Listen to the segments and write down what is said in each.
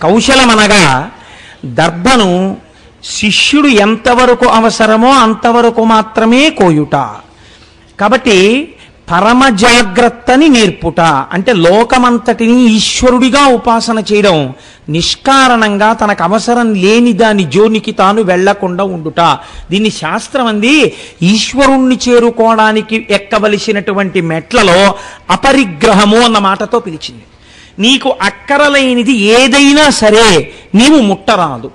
కౌశలమనగా దర్భను శిష్యుడు ఎంతవరకు అవసరమో అంతవరకు మాత్రమే కోయుట. కాబట్టి పరమ జాగ్రత్తని నేర్పుట అంటే లోకమంతటిని ఈశ్వరుడిగా ఉపాసన చేయడం, నిష్కారణంగా తనకు అవసరం లేని దాని జోనికి తాను వెళ్లకుండా ఉండుట. దీన్ని శాస్త్రం అంది ఈశ్వరుణ్ణి చేరుకోవడానికి ఎక్కవలసినటువంటి మెట్లలో అపరిగ్రహము అన్న మాటతో పిలిచింది. నీకు అక్కరలేనిది ఏదైనా సరే నీవు ముట్టరాదు.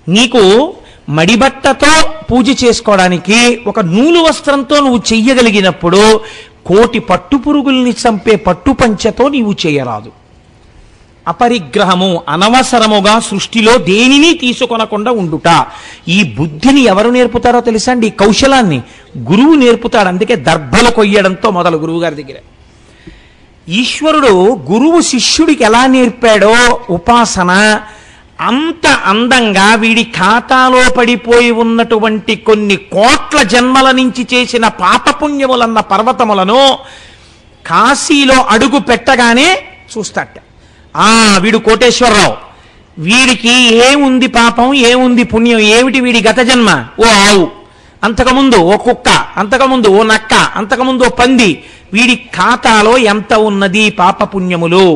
నీకు మడిబట్టతో పూజ చేసుకోవడానికి ఒక నూలు వస్త్రంతో నువ్వు చెయ్యగలిగినప్పుడు కోటి పట్టుపురుగుల్ని చంపే పట్టుపంచతో నీవు చేయరాదు. అపరిగ్రహము అనవసరముగా సృష్టిలో దేనిని తీసుకొనకుండా ఉండుట. ఈ బుద్ధిని ఎవరు నేర్పుతారో తెలుసా అండి? కౌశలాన్ని గురువు నేర్పుతాడు. అందుకే దర్భలు కొయ్యడంతో మొదలు గురువు గారి దగ్గర. ఈశ్వరుడు గురువు శిష్యుడికి ఎలా నేర్పాడో ఉపాసన అంత అందంగా వీడి ఖాతాలో పడిపోయి ఉన్నటువంటి కొన్ని కోట్ల జన్మల నుంచి చేసిన పాపపుణ్యములన్న పర్వతములను కాశీలో అడుగు పెట్టగానే చూస్తాట. వీడు కోటేశ్వరరావు, వీడికి ఏముంది పాపం, ఏముంది పుణ్యం, ఏమిటి వీడి గత జన్మ? ఓ ఆవు, అంతకుముందు ఓ కుక్క, అంతకుముందు ఓ నక్క, అంతకుముందు ఓ పంది. వీడి ఖాతాలో ఎంత ఉన్నది పాపపుణ్యములు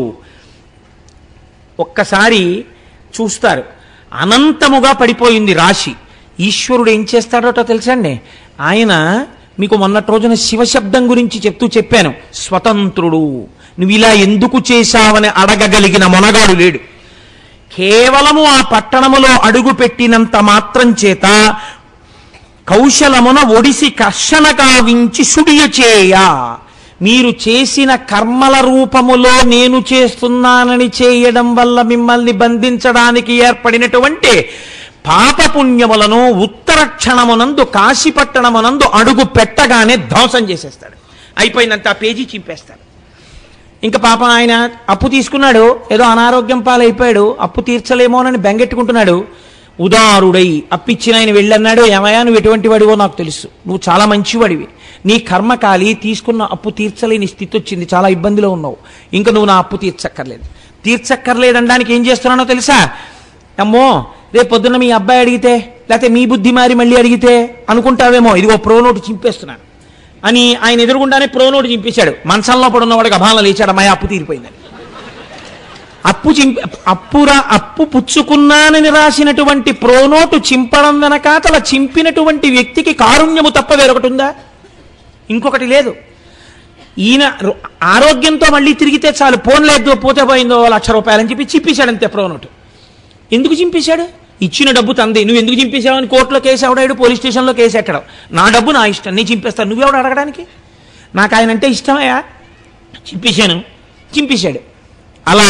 ఒక్కసారి చూస్తారు. అనంతముగా పడిపోయింది రాశి. ఈశ్వరుడు ఏం చేస్తాడో తెలుసండి? ఆయన మీకు మొన్నటి రోజున శివశబ్దం గురించి చెప్తూ చెప్పాను. స్వతంత్రుడు. నువ్వు ఇలా ఎందుకు చేశావని అడగగలిగిన మొనగాడు లేడు. కేవలము ఆ పట్టణములో అడుగు పెట్టినంత మాత్రం చేత కౌశలమున ఒడిసి కర్షణ కావించి సుడియ చేయ. మీరు చేసిన కర్మల రూపములో నేను చేస్తున్నానని చేయడం వల్ల మిమ్మల్ని బంధించడానికి ఏర్పడినటువంటి పాపపుణ్యములను ఉత్తర క్షణమునందు కాశీపట్టణమునందు అడుగు పెట్టగానే ధ్వంసం చేసేస్తాడు. అయిపోయినంత ఆ పేజీ చింపేస్తాడు. ఇంకా పాపం ఆయన అప్పు తీసుకున్నాడు, ఏదో అనారోగ్యం పాలైపోయాడు, అప్పు తీర్చలేమోనని బెంగెట్టుకుంటున్నాడు. ఉదారుడై అప్పిచ్చిన ఆయన వెళ్ళన్నాడు, ఏమయ్యా నువ్వు ఎటువంటి వాడివో నాకు తెలుసు, నువ్వు చాలా మంచివాడివి, నీ కర్మకాలి తీసుకున్న అప్పు తీర్చలేని స్థితి వచ్చింది, చాలా ఇబ్బందిలో ఉన్నావు, ఇంకా నువ్వు నా అప్పు తీర్చక్కర్లేదనడానికి ఏం చేస్తున్నానో తెలుసా? అమ్మో రేపు పొద్దున్న మీ అబ్బాయి అడిగితే, లేకపోతే మీ బుద్ధి మారి మళ్ళీ అడిగితే అనుకుంటావేమో, ఇదిగో ప్రోనోటు చింపేస్తున్నాను అని ఆయన ఎదురుగుండానే ప్రోనోటు చింపేశాడు. మంచంలో పడున్నవాడికి అభాన లేచాడు, అమ్మాయి అప్పు తీరిపోయిందని. అప్పు పుచ్చుకున్నానని రాసినటువంటి ప్రోనోటు చింపడం వెనకాతల చింపినటువంటి వ్యక్తికి కారుణ్యము తప్ప వేరొకటి ఉందా? ఇంకొకటి లేదు. ఈయన ఆరోగ్యంతో మళ్ళీ తిరిగితే చాలు, పోన్లేదు పోతే పోయిందో 1,00,000 రూపాయలని చెప్పి చింపేశాడు అంతే ప్రోనోటు. ఎందుకు చింపేశాడు? ఇచ్చిన డబ్బు తంది, నువ్వు ఎందుకు చింపేశావని కోర్టులో కేసు ఎవడాడు, పోలీస్ స్టేషన్లో కేసు ఎట్టడం. నా డబ్బు నా ఇష్టం, నేను చింపేస్తాను, నువ్వెవడు అడగడానికి? నాకు ఆయన అంటే ఇష్టమయ్యా, చింపేశాడు. అలా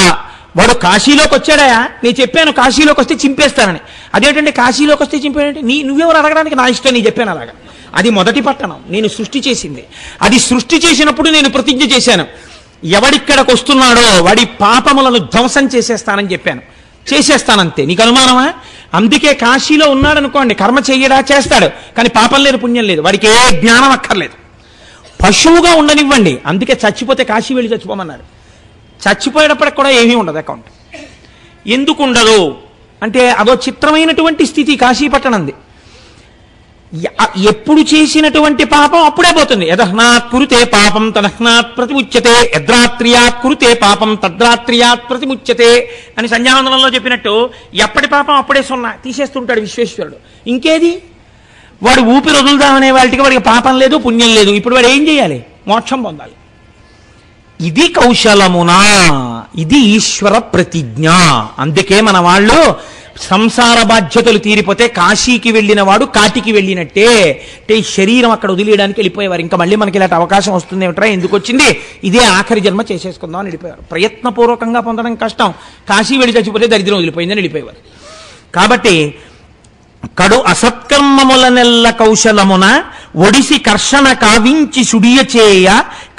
వాడు కాశీలోకి వచ్చాడయా, నేను చెప్పాను కాశీలోకి వస్తే చింపేస్తానని. అదేంటంటే కాశీలోకి వస్తే చింపేయంటే నువ్వెవరు అడగడానికి, నా ఇష్టం, నేను చెప్పాను అలాగా. అది మొదటి పట్టణం, నేను సృష్టి చేసింది. అది సృష్టి చేసినప్పుడు నేను ప్రతిజ్ఞ చేశాను, ఎవడిక్కడికి వస్తున్నాడో వాడి పాపములను ధ్వంసం చేసేస్తానని చెప్పాను. చేసేస్తానంతే. నీకు అనుమానమా? అందుకే కాశీలో ఉన్నాడనుకోండి, కర్మ చెయ్యడా, చేస్తాడు, కానీ పాపం లేదు, పుణ్యం లేదు, వాడికి ఏ జ్ఞానం అక్కర్లేదు. పశువుగా ఉండనివ్వండి, అందుకే చచ్చిపోతే కాశీ వెళ్ళి చచ్చిపోమన్నారు. చచ్చిపోయేటప్పటికి కూడా ఏమీ ఉండదు అకౌంట్. ఎందుకు ఉండదు అంటే అదో చిత్రమైనటువంటి స్థితి కాశీపట్టణంది. ఎప్పుడు చేసినటువంటి పాపం అప్పుడే పోతుంది. యదహ్నాత్ కురుతే పాపం తదహ్నాత్ ప్రతిముచ్యతే, యద్రాత్ర్యాత్ కురుతే పాపం తద్రాత్ర్యాత్ ప్రతిముచ్యతే అని సంధ్యావందనంలో చెప్పినట్టు ఎప్పటి పాపం అప్పుడే సున్నా తీసేస్తుంటాడు విశ్వేశ్వరుడు. ఇంకేది? వాడు ఊపిరి వదులుదామనే వాడికి పాపం లేదు, పుణ్యం లేదు. ఇప్పుడు వాడు ఏం చేయాలి? మోక్షం పొందాలి. ఇది కౌశలమునా, ఇది ఈశ్వర ప్రతిజ్ఞ. అందుకే మన వాళ్ళు సంసార బాధ్యతలు తీరిపోతే కాశీకి వెళ్ళిన వాడు కాటికి వెళ్ళినట్టే. అంటే ఈ శరీరం అక్కడ వదిలేయడానికి వెళ్ళిపోయేవారు. ఇంకా మళ్ళీ మనకి ఇలాంటి అవకాశం వస్తుంది ఏమిట్రా, ఎందుకు వచ్చింది, ఇదే ఆఖరి జన్మ చేసేసుకుందాం అని వెళ్ళిపోయారు. ప్రయత్నపూర్వకంగా పొందడం కష్టం, కాశీ వెళ్ళి చచ్చిపోతే దరిద్రం వదిలిపోయిందని వెళ్ళిపోయేవారు. కాబట్టి కడు అసత్కర్మముల నెల్ల కౌశలమున ఒడిసి కర్షణ కావించి సుడియ చేయ,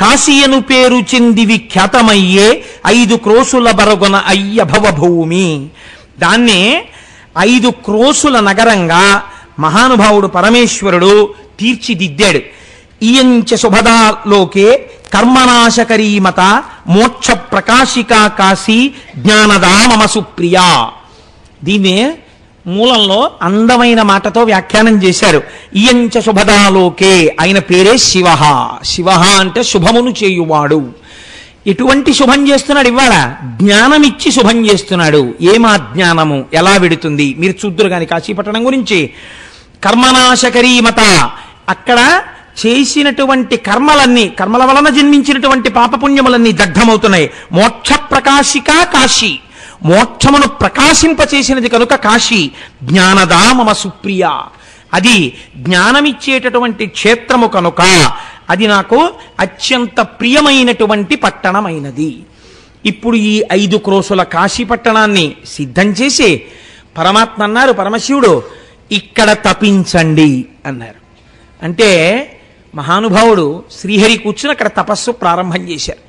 కాశీయను పేరు చెంది విఖ్యాతమయ్యే 5 క్రోసుల బరగొన అయ్య భవభూమి. దాన్నే 5 క్రోసుల నగరంగా మహానుభావుడు పరమేశ్వరుడు తీర్చిదిద్దాడు. ఇయంచ శుభదాలోకే కర్మనాశకరీమత మోక్ష ప్రకాశికా కాశీ జ్ఞానదా మమ సుప్రియా. దీన్నే మూలంలో అందమైన మాటతో వ్యాఖ్యానం చేశారు. ఇయంచ శుభదాలోకే, ఆయన పేరే శివ. శివ అంటే శుభమును చేయువాడు. ఎటువంటి శుభం చేస్తున్నాడు? ఇవాళ జ్ఞానమిచ్చి శుభం చేస్తున్నాడు. ఏమా జ్ఞానము ఎలా వెడుతుంది మీరు చూద్దురు గాని కాశీపట్టణం గురించి. కర్మనాశకరీమత, అక్కడ చేసినటువంటి కర్మల వలన జన్మించినటువంటి పాపపుణ్యములన్నీ దగ్ధమవుతున్నాయి. మోక్ష ప్రకాశిక కాశీ, మోక్షమును ప్రకాశింపచేసినది కనుక కాశీ. జ్ఞానదా మమ సుప్రియ, అది జ్ఞానమిచ్చేటటువంటి క్షేత్రము కనుక అది నాకు అత్యంత ప్రియమైనటువంటి పట్టణమైనది. ఇప్పుడు ఈ 5 క్రోసుల కాశీ పట్టణాన్ని సిద్ధం చేసి పరమాత్మ అన్నారు, పరమశివుడు ఇక్కడ తపించండి అన్నారు. అంటే మహానుభావుడు శ్రీహరి కూర్చుని అక్కడ తపస్సు ప్రారంభం చేశారు.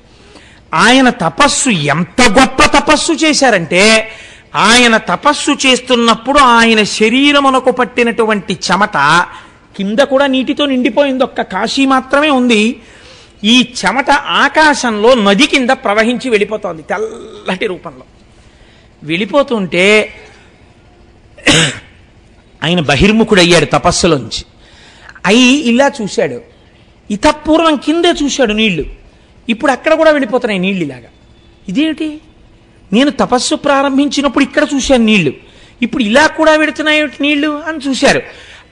ఆయన తపస్సు ఎంత గొప్ప తపస్సు చేశారంటే, ఆయన తపస్సు చేస్తున్నప్పుడు ఆయన శరీరమునకు పట్టినటువంటి చెమట కింద కూడా నీటితో నిండిపోయింది, ఒక్క కాశీ మాత్రమే ఉంది. ఈ చెమట ఆకాశంలో నది కింద ప్రవహించి వెళ్ళిపోతోంది తెల్లటి రూపంలో. వెళ్ళిపోతుంటే ఆయన బహిర్ముఖుడయ్యాడు తపస్సులోంచి. అయి ఇలా చూశాడు. ఇతపూర్వం కిందే చూశాడు నీళ్లు, ఇప్పుడు అక్కడ కూడా వెళ్ళిపోతున్నాయి నీళ్ళు ఇలాగా. ఇదేమిటి, నేను తపస్సు ప్రారంభించినప్పుడు ఇక్కడ చూశాను నీళ్లు, ఇప్పుడు ఇలా కూడా వెడుతున్నాయి నీళ్లు అని చూశారు.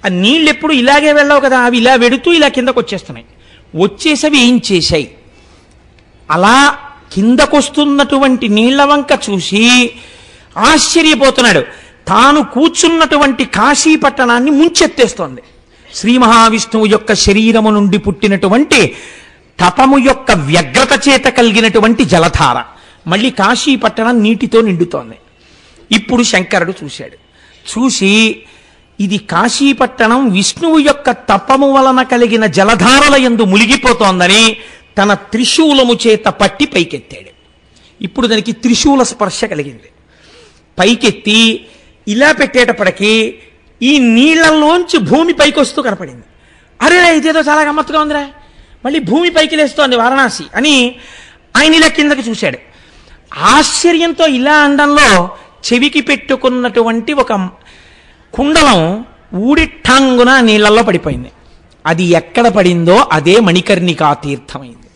ఆ నీళ్ళు ఎప్పుడు ఇలాగే వెళ్ళవు కదా, అవి ఇలా వెడుతూ ఇలా కిందకు వచ్చేస్తున్నాయి. వచ్చేసవి ఏం చేశాయి, అలా కిందకొస్తున్నటువంటి నీళ్ల వంక చూసి ఆశ్చర్యపోతున్నాడు. తాను కూర్చున్నటువంటి కాశీ పట్టణాన్ని ముంచెత్తేస్తోంది. శ్రీ మహావిష్ణువు యొక్క శరీరము నుండి పుట్టినటువంటి తపము యొక్క వ్యగ్రత చేత కలిగినటువంటి జలధార మళ్ళీ కాశీ పట్టణం నీటితో నిండుతోంది. ఇప్పుడు శంకరుడు చూశాడు. చూసి ఇది కాశీ పట్టణం విష్ణువు యొక్క తపము వలన కలిగిన జలధారల యందు మునిగిపోతోందని తన త్రిశూలము చేత పట్టి పైకెత్తాడు. ఇప్పుడు దానికి త్రిశూల స్పర్శ కలిగింది. పైకెత్తి ఇలా పెట్టేటప్పటికీ ఈ నీళ్లలోంచి భూమి పైకి వస్తూ కనపడింది. అరే ఇదేదో చాలా గమ్మత్తుగా ఉందిరా, మళ్ళీ భూమి పైకి లేస్తోంది వారణాసి అని ఆయన ఇలా కిందకి చూశాడు. ఆశ్చర్యంతో ఇలా అండంలో చెవికి పెట్టుకున్నటువంటి ఒక కుండలం ఊడిఠాంగున నీళ్లలో పడిపోయింది. అది ఎక్కడ పడిందో అదే మణికర్ణికా తీర్థమైంది.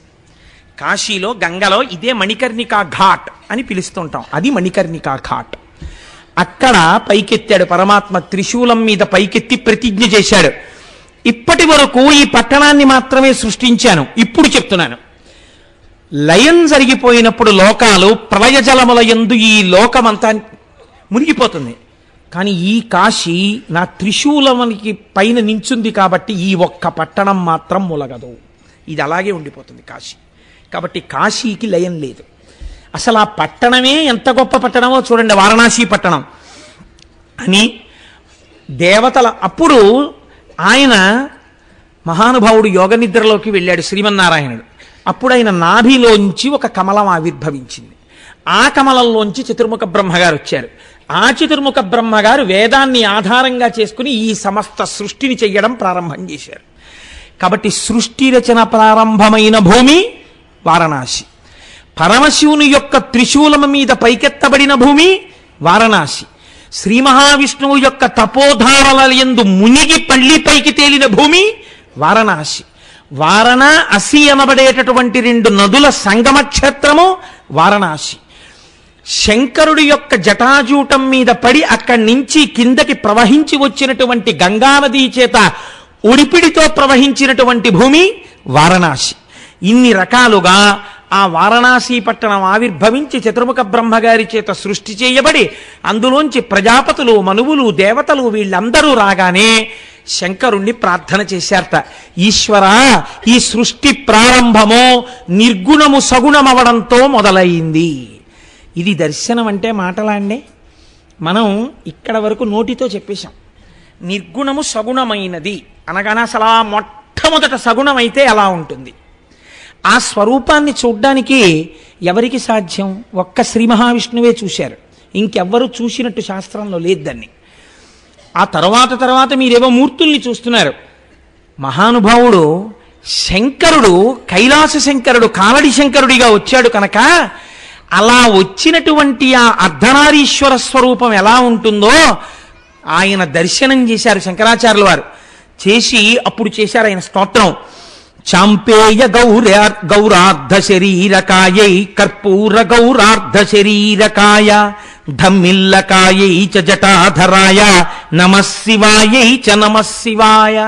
కాశీలో గంగలో ఇదే మణికర్ణికా ఘాట్ అని పిలుస్తుంటాం, అది మణికర్ణికా ఘాట్. అక్కడ పైకెత్తాడు పరమాత్మ, త్రిశూలం మీద పైకెత్తి ప్రతిజ్ఞ చేశాడు. ఇప్పటి వరకు ఈ పట్టణాన్ని మాత్రమే సృష్టించాను, ఇప్పుడు చెప్తున్నాను. లయం జరిగిపోయినప్పుడు లోకాలు ప్రళయ జలముల యందు ఈ లోకమంతా మునిగిపోతుంది. కానీ ఈ కాశీ నా త్రిశూలమునికి పైన నించుంది కాబట్టి ఈ ఒక్క పట్టణం మాత్రం ములగదు, ఇది అలాగే ఉండిపోతుంది కాశీ. కాబట్టి కాశీకి లయం లేదు. అసలు ఆ పట్టణమే ఎంత గొప్ప పట్టణమో చూడండి, వారణాసి పట్టణం అని దేవతల. అప్పుడు ఆయన మహానుభావుడు యోగ నిద్రలోకి వెళ్ళాడు శ్రీమన్నారాయణుడు. అప్పుడు ఆయన నాభిలోంచి ఒక కమలం ఆవిర్భవించింది. ఆ కమలంలోంచి చతుర్ముఖ బ్రహ్మగారు వచ్చారు. ఆ చతుర్ముఖ బ్రహ్మగారు వేదాన్ని ఆధారంగా చేసుకుని ఈ సమస్త సృష్టిని చెయ్యడం ప్రారంభం చేశారు. కాబట్టి సృష్టి రచన ప్రారంభమైన భూమి వారణాసి. పరమశివుని యొక్క త్రిశూలము మీద పైకెత్తబడిన భూమి వారణాసి. శ్రీ మహావిష్ణువు యొక్క తపోధారల యందు మునిగి పళ్ళి పైకి తేలిన భూమి వారణాసి. వారణ అసి అనబడేటటువంటి 2 నదుల సంగమ క్షేత్రము వారణాసి. శంకరుడి యొక్క జటాజూటం మీద పడి అక్కడి నుంచి కిందకి ప్రవహించి వచ్చినటువంటి గంగానదీ చేత ఒడిపిడితో ప్రవహించినటువంటి భూమి వారణాసి. ఇన్ని రకాలుగా ఆ వారణాసి పట్టణం ఆవిర్భవించి చతుర్ముఖ బ్రహ్మగారి చేత సృష్టి చేయబడి అందులోంచి ప్రజాపతులు, మనువులు, దేవతలు వీళ్ళందరూ రాగానే శంకరుణ్ణి ప్రార్థన చేశారట. ఈశ్వరా, ఈ సృష్టి ప్రారంభమో నిర్గుణము సగుణమవడంతో మొదలైంది. ఇది దర్శనం అంటే మాటలాండే. మనం ఇక్కడ వరకు నోటితో చెప్పేశాం. నిర్గుణము సగుణమైనది అనగానే అసలు మొట్టమొదట సగుణమైతే ఎలా ఉంటుంది? ఆ స్వరూపాన్ని చూడ్డానికి ఎవరికి సాధ్యం? ఒక్క శ్రీ మహావిష్ణువే చూశారు, ఇంకెవ్వరూ చూసినట్టు శాస్త్రంలో లేదు దాన్ని. ఆ తర్వాత మీరేవో మూర్తుల్ని చూస్తున్నారు. మహానుభావుడు శంకరుడు కైలాస శంకరుడు కాలడి శంకరుడిగా వచ్చాడు కనుక అలా వచ్చినటువంటి ఆ అర్ధనారీశ్వర స్వరూపం ఎలా ఉంటుందో ఆయన దర్శనం చేశారు శంకరాచార్యుల వారు. చేసి అప్పుడు చేశారు ఆయన స్తోత్రం. చాంపేయ గౌరార్ధ శరీరకాయై కర్పూర గౌరార్ధ శరీరకాయ ధమ్మిల్లకాయై చ జటాధరాయ నమః శివాయై చ నమః శివాయ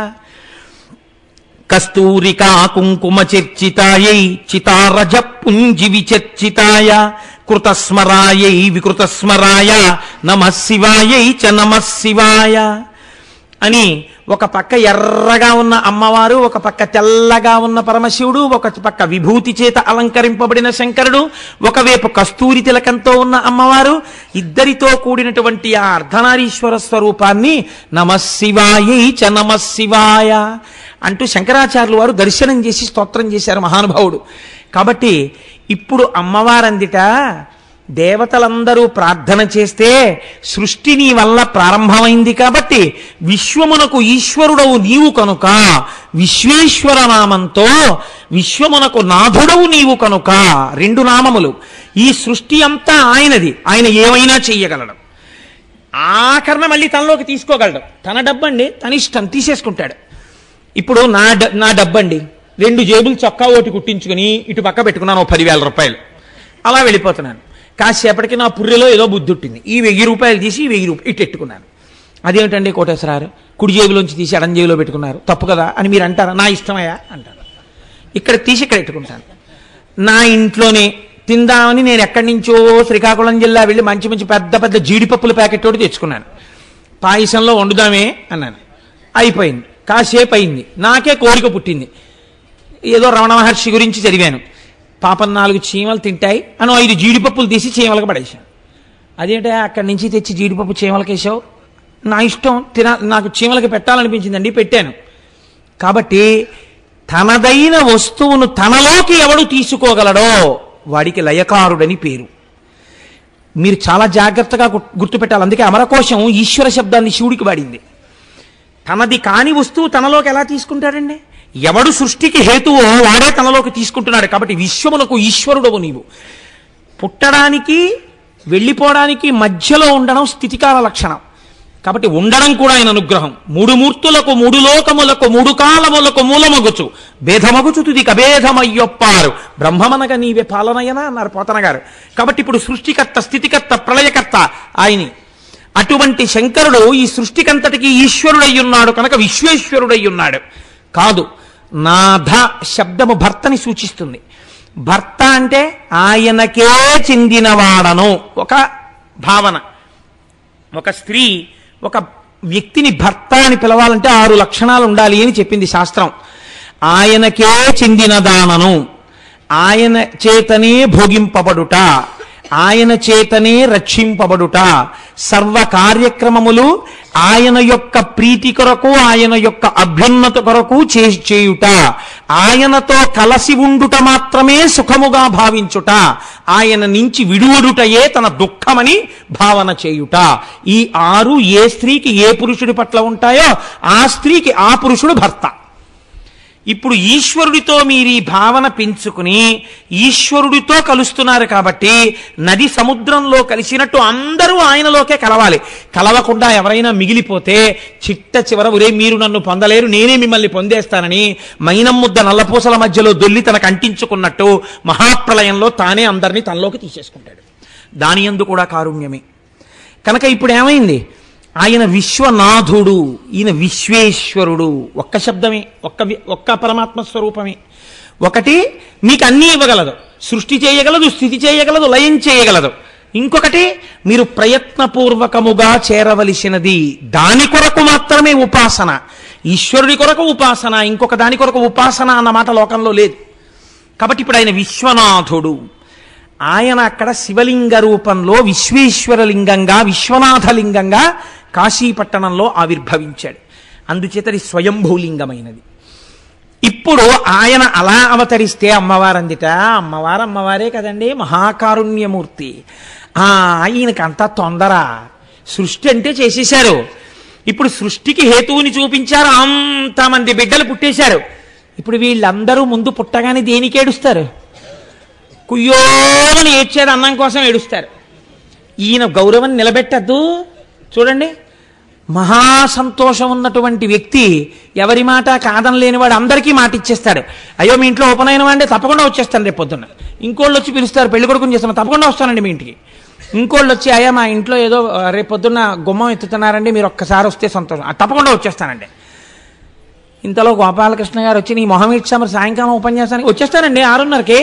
కస్తూరికా కుంకుమ చర్చితాయై చితారజ పుంజి విచర్చితాయ కృతస్మరాయై వికృతస్మరాయ నమః శివాయై చ నమః శివాయ అని ఒక పక్క ఎర్రగా ఉన్న అమ్మవారు, ఒక పక్క తెల్లగా ఉన్న పరమశివుడు, ఒక పక్క విభూతి చేత అలంకరింపబడిన శంకరుడు, ఒకవైపు కస్తూరి తిలకంతో ఉన్న అమ్మవారు, ఇద్దరితో కూడినటువంటి ఆ అర్ధనారీశ్వర స్వరూపాన్ని నమః శివాయై చ నమః శివాయ అంటూ శంకరాచార్యులు వారు దర్శనం చేసి స్తోత్రం చేశారు మహానుభావుడు. కాబట్టి ఇప్పుడు అమ్మవారందిట దేవతలందరూ ప్రార్థన చేస్తే సృష్టి నీ వల్ల ప్రారంభమైంది కాబట్టి విశ్వమునకు ఈశ్వరుడవు నీవు కనుక విశ్వేశ్వర నామంతో విశ్వమునకు నాథుడవు నీవు కనుక, రెండు నామములు. ఈ సృష్టి అంతా ఆయనది, ఆయన ఏమైనా చెయ్యగలడు. ఆఖరణ మళ్ళీ తనలోకి తీసుకోగలడు. తన డబ్బండి, తన ఇష్టం తీసేసుకుంటాడు. ఇప్పుడు నా డబ్బండి, 2 జేబులు చొక్కా ఓటి కుట్టించుకుని ఇటు పక్క పెట్టుకున్నాను 10,000 రూపాయలు, అలా వెళ్ళిపోతున్నాను. కాసేపటికి నా పుర్రెలో ఏదో బుద్ధి ఉంటుంది, ఈ 1000 రూపాయలు తీసి 1000 రూపాయలు ఇటు ఎట్టుకున్నాను. అదేమిటండి కోటేశ్వరారు, కుడి జేబులోంచి తీసి ఎడం జేబులో పెట్టుకున్నారు, తప్పు కదా అని మీరు అంటారా? నా ఇష్టమయ్యా అంటారు. ఇక్కడ తీసి ఇక్కడ ఎట్టుకుంటాను. నా ఇంట్లోనే తిందామని నేను ఎక్కడి నుంచో శ్రీకాకుళం జిల్లా వెళ్ళి మంచి మంచి పెద్ద పెద్ద జీడిపప్పుల ప్యాకెట్ తోటి తెచ్చుకున్నాను. పాయసంలో వండుదామే అన్నాను, అయిపోయింది. కాసేపు అయింది, నాకే కోరిక పుట్టింది. ఏదో రమణ మహర్షి గురించి చదివాను, పాపం 4 చీమలు తింటాయి అని 5 జీడిపప్పులు తీసి చీమలకు పడేశాను. అదేంటే అక్కడి నుంచి తెచ్చి జీడిపప్పు చీమలకి వేసావు? నా ఇష్టం, నాకు చీమలకి పెట్టాలనిపించిందండి, పెట్టాను. కాబట్టి తనదైన వస్తువును తనలోకి ఎవడు తీసుకోగలడో వాడికి లయకారుడని పేరు. మీరు చాలా జాగ్రత్తగా గుర్తుపెట్టాలి. అందుకే అమరకోశం ఈశ్వర శబ్దాన్ని శివుడికి వాడింది. తనది కాని వస్తువు తనలోకి ఎలా తీసుకుంటాడండి? ఎవడు సృష్టికి హేతువో వాడే తనలోకి తీసుకుంటున్నాడు. కాబట్టి విశ్వమునకు ఈశ్వరుడవు నీవు. పుట్టడానికి వెళ్ళిపోవడానికి మధ్యలో ఉండడం స్థితికాల లక్షణం. కాబట్టి ఉండడం కూడా ఆయన అనుగ్రహం. 3 మూర్తులకు 3 లోకములకు 3 కాలములకు మూలమగుచు భేదమగుచు తుది కభేదమయ్యొప్పారు బ్రహ్మమనగ నీవే పాలనయన అన్నారు పోతన గారు. కాబట్టి ఇప్పుడు సృష్టికర్త, స్థితికర్త, ప్రళయకర్త ఆయనే. అటువంటి శంకరుడు ఈ సృష్టికంతటికి ఈశ్వరుడయ్యున్నాడు కనుక విశ్వేశ్వరుడయ్యున్నాడు. కాదు, నాథ శబ్దము భర్తని సూచిస్తుంది. భర్త అంటే ఆయనకే చెందినవాడను ఒక భావన. ఒక స్త్రీ ఒక వ్యక్తిని భర్త అని పిలవాలంటే 6 లక్షణాలు ఉండాలి అని చెప్పింది శాస్త్రం. ఆయనకే చెందినదానను, ఆయన చేతనే భోగింపబడుట, ఆయన చేతనే రక్షింపబడుట, సర్వ కార్యక్రమములు ఆయన యొక్క ప్రీతి కొరకు, ఆయన యొక్క అభ్యున్నత కొరకు చేయుట, ఆయనతో కలసి ఉండుట మాత్రమే సుఖముగా భావించుట, ఆయన నుంచి విడువడుటయే తన దుఃఖమని భావన చేయుట. ఈ 6 ఏ స్త్రీకి ఏ పురుషుడి పట్ల ఉంటాయో ఆ స్త్రీకి ఆ పురుషుడు భర్త. ఇప్పుడు ఈశ్వరుడితో మీరు ఈ భావన పెంచుకుని ఈశ్వరుడితో కలుస్తున్నారు కాబట్టి నది సముద్రంలో కలిసినట్టు అందరూ ఆయనలోకే కలవాలి. కలవకుండా ఎవరైనా మిగిలిపోతే చిట్ట చివర ఒరే మీరు నన్ను పొందలేరు, నేనే మిమ్మల్ని పొందేస్తానని మైనం ముద్ద నల్లపూసల మధ్యలో దొల్లి తనకు అంటించుకున్నట్టు మహాప్రళయంలో తానే అందరినీ తనలోకి తీసేసుకుంటాడు. దాని యందు కూడా కారుణ్యమే. కనుక ఇప్పుడు ఏమైంది? ఆయన విశ్వనాథుడు, ఈయన విశ్వేశ్వరుడు. ఒక్క శబ్దమే, ఒక్క పరమాత్మ స్వరూపమే. ఒకటి మీకు అన్నీ ఇవ్వగలదు, సృష్టి చేయగలదు, స్థితి చేయగలదు, లయం చేయగలదు. ఇంకొకటి మీరు ప్రయత్నపూర్వకముగా చేరవలసినది, దాని కొరకు మాత్రమే ఉపాసన. ఈశ్వరుడి కొరకు ఉపాసన, ఇంకొక దాని కొరకు ఉపాసన అన్న మాట లోకంలో లేదు. కాబట్టి ఇప్పుడు ఆయన విశ్వనాథుడు. ఆయన అక్కడ శివలింగ రూపంలో విశ్వేశ్వరలింగంగా, విశ్వనాథలింగంగా కాశీపట్టణంలో ఆవిర్భవించాడు. అందుచేతది స్వయంభూలింగమైనది. ఇప్పుడు ఆయన అలా అవతరిస్తే అమ్మవారందిట, అమ్మవారే కదండి, మహాకారుణ్యమూర్తి. ఆయనకంతా తొందర, సృష్టి అంటే చేసేశారు. ఇప్పుడు సృష్టికి హేతువుని చూపించారు, అంతమంది బిడ్డలు పుట్టేశారు. ఇప్పుడు వీళ్ళందరూ ముందు పుట్టగానే దేనికి ఏడుస్తారు? కుయ్యోని ఏడ్చేది అన్నం కోసం ఏడుస్తారు. ఈయన గౌరవం నిలబెట్టద్దు. చూడండి, మహా సంతోషం ఉన్నటువంటి వ్యక్తి ఎవరి మాట కాదనలేనివాడు అందరికీ మాట ఇచ్చేస్తాడు. అయ్యో మీ ఇంట్లో ఉపనయనం అంటే తప్పకుండా వచ్చేస్తాను రేపు పొద్దున్న. ఇంకోళ్ళు వచ్చి పిలుస్తారు, పెళ్లి కొడుకుని చేస్తాను, తప్పకుండా వస్తానండి మీ ఇంటికి. ఇంకోళ్ళు వచ్చి అయ్యా మా ఇంట్లో ఏదో రేపు పొద్దున్న గుమ్మం ఎత్తుతున్నారండి, మీరు ఒక్కసారి వస్తే సంతోషం, తప్పకుండా వచ్చేస్తానండి. ఇంతలో గోపాలకృష్ణ గారు వచ్చి నీ మొహం ఇచ్చామని సాయంకాలం ఉపన్యాసానికి వచ్చేస్తానండి 6:30కి,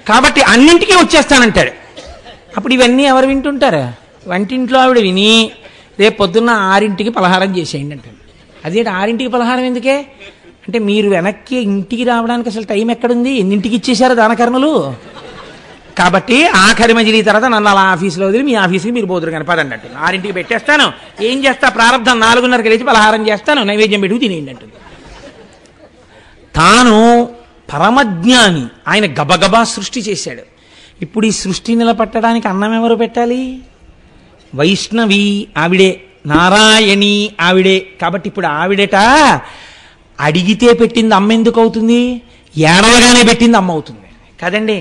కాబట్టి అన్నింటికీ వచ్చేస్తానంటాడు. అప్పుడు ఇవన్నీ ఎవరు వింటుంటారు? వంటింట్లో ఆవిడ విని రేపు పొద్దున్న 6ంటికి పలహారం చేసేయండి అంటాడు. అదేంటి 6ంటికి పలహారం ఎందుకే అంటే, మీరు వెనక్కి ఇంటికి రావడానికి అసలు టైం ఎక్కడుంది? ఎన్నింటికి ఇచ్చేశారు దానకర్మలు? కాబట్టి ఆఖరి మజిలీ తర్వాత నన్ను అలా ఆఫీసులో వదిలి మీ ఆఫీస్కి మీరు పోదురు కానీ పదండి అంటుంది. 6ంటికి పెట్టేస్తాను, ఏం చేస్తా ప్రారంభం 4:30కి లేచి పలహారం చేస్తాను, నైవేద్యం పెట్టుకు తినేయండి అంటుంది. తాను పరమజ్ఞాని, ఆయన గబగబా సృష్టి చేశాడు. ఇప్పుడు ఈ సృష్టి నిలబెట్టడానికి అన్నం ఎవరు పెట్టాలి? వైష్ణవి ఆవిడే, నారాయణి ఆవిడే. కాబట్టి ఇప్పుడు ఆవిడట అడిగితే పెట్టింది అమ్మ ఎందుకు అవుతుంది? ఏడవగానే పెట్టింది అమ్మ అవుతుంది కదండి.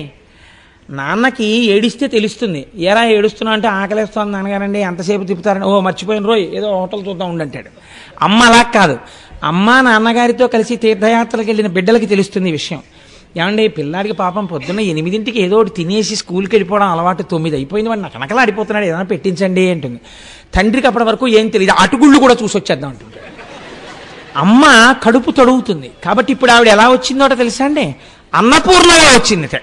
నాన్నకి ఏడిస్తే తెలుస్తుంది. ఏరా ఏడుస్తున్నావు అంటే ఆకలేస్తుంది నాన్నగారండి, ఎంతసేపు తిప్పుతారని, ఓ మర్చిపోయిన రోజు ఏదో హోటల్ చూద్దాం ఉండంటాడు. అమ్మ అలా కాదు. అమ్మ నాన్నగారితో కలిసి తీర్థయాత్రలకు వెళ్ళిన బిడ్డలకి తెలుస్తుంది ఈ విషయం. ఏమండి పిల్లాడికి పాపం పొద్దున్న 8ంటికి ఏదో ఒకటి తినేసి స్కూల్కి వెళ్ళిపోవడం అలవాటు, 9 అయిపోయింది, వాడు నకనకలా ఆడిపోతున్నాడు, ఏదైనా పెట్టించండి అంటుంది. తండ్రికి అప్పటి వరకు ఏం తెలియదు, అటుగుళ్ళు కూడా చూసి వచ్చేద్దాం అంటుంది. అమ్మ కడుపు తొడుగుతుంది. కాబట్టి ఇప్పుడు ఆవిడ ఎలా వచ్చిందోట తెలుసా అండి? అన్నపూర్ణగా వచ్చింది.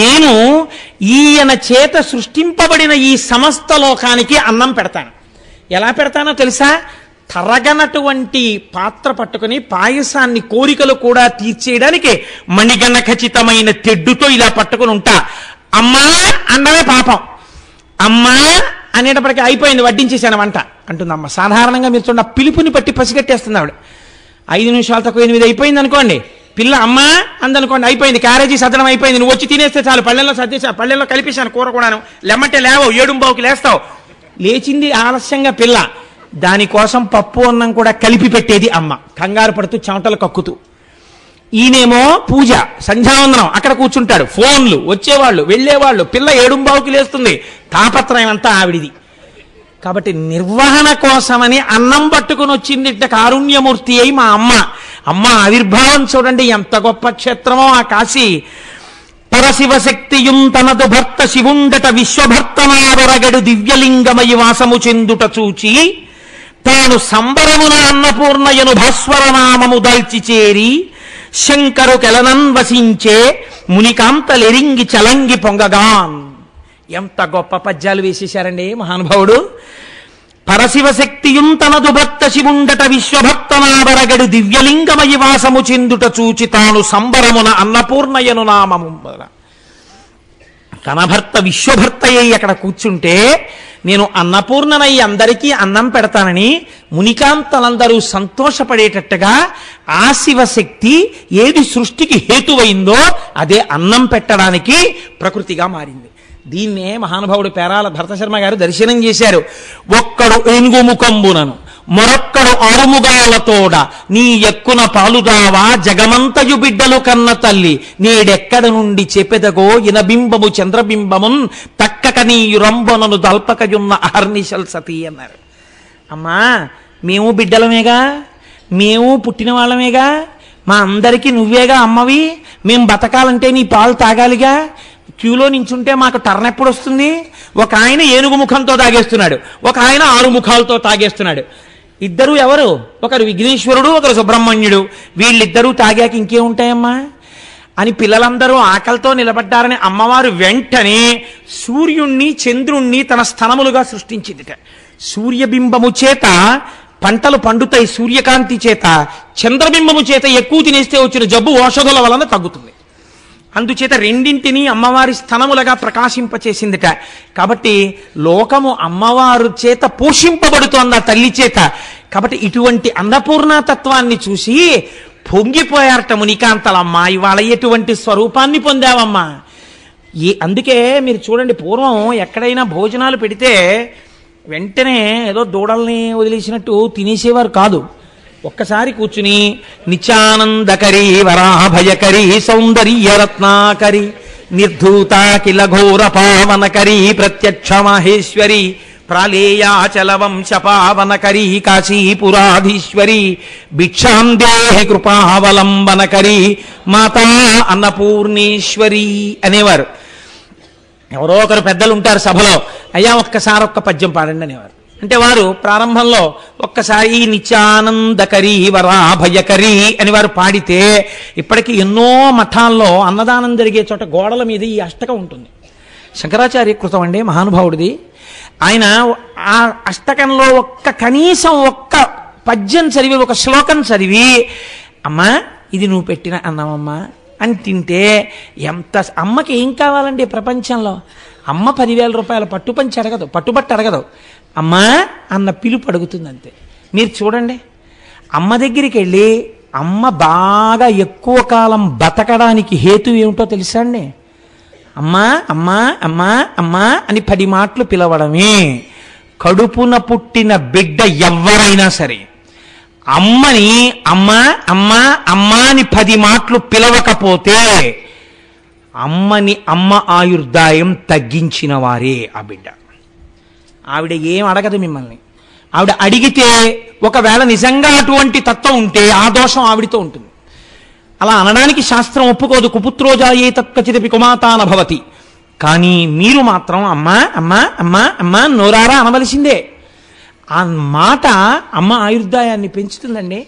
నేను ఈయన చేత సృష్టింపబడిన ఈ సమస్త లోకానికి అన్నం పెడతాను. ఎలా పెడతానో తెలుసా? తరగనటువంటి పాత్ర పట్టుకుని పాయసాన్ని కోరికలు కూడా తీర్చేయడానికి మణిగణ ఖచ్చితమైన తెడ్డుతో ఇలా పట్టుకుని ఉంటా. అమ్మా అండమే పాపం, అమ్మా అనేటప్పటికీ అయిపోయింది, వడ్డించేశాను వంట అంటుంది అమ్మ. సాధారణంగా మీరు చూడండి, పిలుపుని పట్టి పసిగట్టేస్తుంది ఆవిడ. 5 నిమిషాలు తక్కువ 8 అయిపోయింది అనుకోండి, పిల్ల అమ్మా అందనుకోండి, అయిపోయింది, క్యారేజీ సద్దనం అయిపోయింది, నువ్వు వచ్చి తినేస్తే చాలు, పళ్ళెల్లో సర్దేశా, పళ్ళెల్లో కలిపేశాను కూర కూడాను, లెమ్మంటే లేవో 7:15కి లేస్తావు. లేచింది ఆలస్యంగా పిల్ల, దానికోసం పప్పు అన్నం కూడా కలిపి పెట్టేది అమ్మ, కంగారు పడుతూ చెమటలు కక్కుతూ. ఈయనేమో పూజ సంధ్యావందనం, అక్కడ కూర్చుంటాడు, ఫోన్లు వచ్చేవాళ్ళు వెళ్ళేవాళ్ళు, పిల్ల 7:15కి లేస్తుంది, తాపత్రయం అంతా ఆవిడిది. కాబట్టి నిర్వహణ కోసమని అన్నం పట్టుకుని వచ్చింది కారుణ్యమూర్తి అయి మా అమ్మ. అమ్మ ఆవిర్భావం చూడండి ఎంత గొప్ప క్షేత్రమో ఆ కాశీ. పరశివశక్తియుం తనదు భర్త శివుండట విశ్వభర్తనారగడు దివ్యలింగమయి వాసము చెందుట చూచి తాను సంబరమున అన్నపూర్ణయను భాస్వరనామము దాల్చి చేరి శంకరు కెలనన్ వసించే మునికాంతలెరింగి చలంగి పొంగగాన్. ఎంత గొప్ప పద్యాలు వేసేశారండి మహానుభావుడు. పరశివశక్తియుం తనదు భర్త శివుండట విశ్వభర్తనారగడు దివ్యలింగమయి వాసము చెందుట చూచి తాను సంబరమున అన్నపూర్ణయను నామము. తన భర్త విశ్వభర్తయ్యి అక్కడ కూర్చుంటే నేను అన్నపూర్ణనై అందరికీ అన్నం పెడతానని మునికాంతలందరూ సంతోషపడేటట్టుగా ఆ శివశక్తి ఏది సృష్టికి హేతువైందో అదే అన్నం పెట్టడానికి ప్రకృతిగా మారింది. దీన్నే మహానుభావుడు పేరాల భరతశర్మ గారు దర్శనం చేశారు. ఒక్కడు ఏనుగు ముఖంబునను మరొక్కడు ఆరుముగాలతోడ నీ ఎక్కున పాలుదావా జగమంతయు బిడ్డలు కన్న తల్లి నేడెక్కడ నుండి చెప్పెదగో ఇనబింబము చంద్రబింబమున్ తక్కక నీయు రంబనను దల్పకయున్న అహర్నిశల్ సతీ అన్నారు. అమ్మా మేము బిడ్డలమేగా, మేము పుట్టిన వాళ్ళమేగా, మా అందరికీ నువ్వేగా అమ్మవి, మేం బతకాలంటే నీ పాలు తాగాలిగా, క్యూలో నించుంటే మాకు టర్న్ ఎప్పుడు వస్తుంది? ఒక ఆయన ఏనుగు ముఖంతో తాగేస్తున్నాడు, ఒక ఆయన 6 ముఖాలతో తాగేస్తున్నాడు. ఇద్దరు ఎవరు? ఒకరు విఘ్నేశ్వరుడు, ఒకరు సుబ్రహ్మణ్యుడు. వీళ్ళిద్దరూ తాగాక ఇంకేముంటాయమ్మా అని పిల్లలందరూ ఆకలితో నిలబడ్డారని అమ్మవారు వెంటనే సూర్యుణ్ణి చంద్రుణ్ణి తన స్థనములుగా సృష్టించిందిట. సూర్యబింబము చేత పంటలు పండుతాయి, సూర్యకాంతి చేత. చంద్రబింబము చేత ఎక్కువ తినేస్తే వచ్చిన జబ్బు ఔషధుల వలన తగ్గుతుంది. అందుచేత రెండింటినీ అమ్మవారి స్థనములుగా ప్రకాశింపచేసిందిట. కాబట్టి లోకము అమ్మవారు చేత పోషింపబడుతోంది ఆ తల్లి చేత. కాబట్టి ఇటువంటి అన్నపూర్ణతత్వాన్ని చూసి పొంగిపోయారట మునికాంతలమ్మ, ఇవాళ ఎటువంటి స్వరూపాన్ని పొందావమ్మా. అందుకే మీరు చూడండి, పూర్వం ఎక్కడైనా భోజనాలు పెడితే వెంటనే ఏదో దూడల్ని వదిలేసినట్టు తినేసేవారు కాదు. ఒక్కసారి కూర్చుని నిత్యానందకరీ వరాభయకరీ సౌందర్యరత్నాకరి నిర్ధూత కిల ఘోర పావనకరీ ప్రత్యక్ష మహేశ్వరి ప్రాళేయాచల వంశ పావనకరీ కాశీపురాధీశ్వరి భిక్షాం దేహి కృపావలంబనకరీ మాతా అన్నపూర్ణేశ్వరి అనేవారు. ఎవరో ఒకరు పెద్దలు ఉంటారు సభలో, అయ్యా ఒక్కసారి ఒక్క పద్యం పాడండి అనేవారు. అంటే వారు ప్రారంభంలో ఒక్కసారి నిత్యానందకరీ వరాభయకరీ అని వారు పాడితే, ఇప్పటికీ ఎన్నో మఠాల్లో అన్నదానం జరిగే చోట గోడల మీద ఈ అష్టకం ఉంటుంది. శంకరాచార్య కృతం అండి, మహానుభావుడిది. ఆయన ఆ అష్టకంలో కనీసం ఒక్క పద్యం చదివి, ఒక శ్లోకం చదివి, అమ్మా ఇది నువ్వు పెట్టిన అన్నమమ్మా అని తింటే ఎంత, అమ్మకి ఏం కావాలండి ప్రపంచంలో? అమ్మ 10,000 రూపాయల పట్టుపంచి అడగదు, పట్టుబట్టు అడగదు, అమ్మా అన్న పిలుపు అడుగుతుంది అంతే. మీరు చూడండి, అమ్మ దగ్గరికి వెళ్ళి అమ్మ బాగా ఎక్కువ కాలం బతకడానికి హేతు ఏమిటో తెలుసా అండి? అమ్మా అమ్మా అమ్మా అమ్మా అని 10 మాటలు పిలవడమే. కడుపున పుట్టిన బిడ్డ ఎవ్వరైనా సరే అమ్మని అమ్మా అమ్మా అమ్మా అని 10 మాటలు పిలవకపోతే అమ్మని అమ్మ ఆయుర్దాయం తగ్గించిన వారే ఆ బిడ్డ. ఆవిడ ఏం అడగదు మిమ్మల్ని. ఆవిడ అడిగితే ఒకవేళ నిజంగా అటువంటి తత్వం ఉంటే ఆ దోషం ఆవిడితో ఉంటుంది. అలా అనడానికి శాస్త్రం ఒప్పుకోదు. కుపుత్రోజాయే తత్కచిదపి కుమాతాన భవతి. కానీ మీరు మాత్రం అమ్మా అమ్మా అమ్మా అమ్మా నోరారా అనవలసిందే. ఆ మాట అమ్మ ఆయుర్దాయాన్ని పెంచుతుందండి.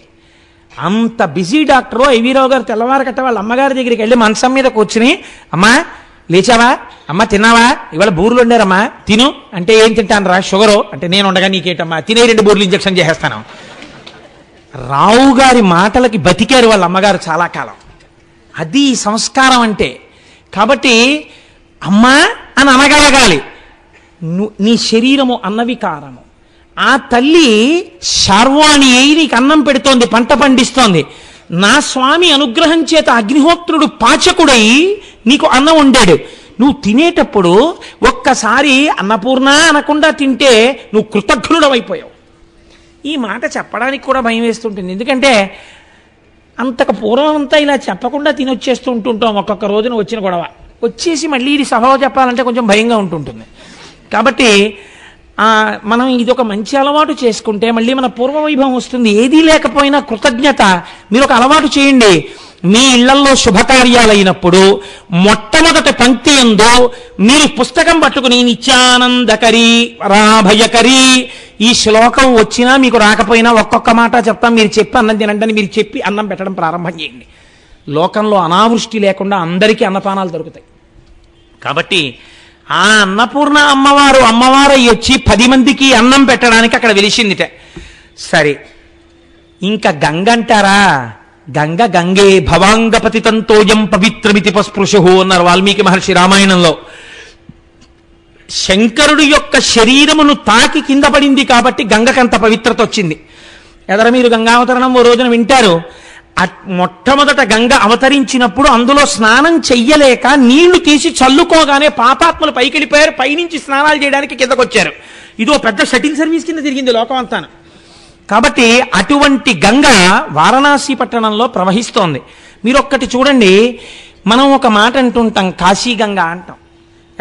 అంత బిజీ డాక్టరు ఐవీరావు గారు తెల్లవారకట్ట వాళ్ళ అమ్మగారి దగ్గరికి వెళ్ళి మంచం మీద కూర్చుని, అమ్మా లేచావా, అమ్మ తిన్నావా, ఇవాళ బూర్లు వండారమ్మా తిను అంటే, ఏం తింటాను రా, షుగరు అంటే, నేను ఉండగా నీకేటమ్మా, తినే 2 బూర్లు ఇంజక్షన్ చేసేస్తాను. రావు గారి మాటలకి బతికారు వాళ్ళ అమ్మగారు చాలా కాలం. అది సంస్కారం అంటే. కాబట్టి అమ్మా అని అనగలగాలి. నీ శరీరము అన్నవికారము. ఆ తల్లి శార్వాణి అయి నీకు అన్నం పెడుతోంది, పంట పండిస్తోంది. నా స్వామి అనుగ్రహం చేత అగ్నిహోత్రుడు పాచకుడై నీకు అన్నం వండాడు. నువ్వు తినేటప్పుడు ఒక్కసారి అన్నపూర్ణ అనకుండా తింటే నువ్వు కృతజ్ఞుడమైపోయావు. ఈ మాట చెప్పడానికి కూడా భయం వేస్తుంటుంది. ఎందుకంటే అంతకు పూర్వం అంతా ఇలా చెప్పకుండా తినొచ్చేస్తూ ఉంటుంటాం. ఒక్కొక్క రోజున వచ్చిన గొడవ వచ్చేసి మళ్ళీ ఇది సభలో చెప్పాలంటే కొంచెం భయంగా ఉంటుంటుంది. కాబట్టి మనం ఇది ఒక మంచి అలవాటు చేసుకుంటే మళ్ళీ మన పూర్వవైభవం వస్తుంది. ఏదీ లేకపోయినా కృతజ్ఞత మీరు ఒక అలవాటు చేయండి. మీ ఇళ్లలో శుభకార్యాలైనప్పుడు మొట్టమొదటి పంక్తి యందు మీరు పుస్తకం పట్టుకుని నిత్యానందకరీ వరాభయకరీ ఈ శ్లోకం వచ్చినా మీకు రాకపోయినా ఒక్కొక్క మాట చెప్తాం, మీరు చెప్పి అన్నం తినండి, మీరు చెప్పి అన్నం పెట్టడం ప్రారంభం చేయండి. లోకంలో అనావృష్టి లేకుండా అందరికీ అన్నపానాలు దొరుకుతాయి. కాబట్టి ఆ అన్నపూర్ణ అమ్మవారు వచ్చి 10 మందికి అన్నం పెట్టడానికి అక్కడ వెలిసిందిట. సరే, ఇంకా గంగ అంటారా? గంగే భవాంగపతి తంతోయం పవిత్రమితి పస్పృశు అన్నారు వాల్మీకి మహర్షి రామాయణంలో. శంకరుడు యొక్క శరీరమును తాకి కింద పడింది కాబట్టి గంగకంత పవిత్రత వచ్చింది. ఎదర మీరు గంగావతరణం ఓ రోజున వింటారు. మొట్టమొదట గంగ అవతరించినప్పుడు అందులో స్నానం చెయ్యలేక నీళ్లు తీసి చల్లుకోగానే పాపాత్మలు పైకి వెళ్ళిపోయారు. పైనుంచి స్నానాలు చేయడానికి కిందకొచ్చారు. ఇదో పెద్ద షటిల్ సర్వీస్ కింద తిరిగింది లోకం అంతా. కాబట్టి అటువంటి గంగ వారణాసి పట్టణంలో ప్రవహిస్తోంది. మీరు ఒక్కటి చూడండి, మనం ఒక మాట అంటుంటాం, కాశీ గంగ అంటాం.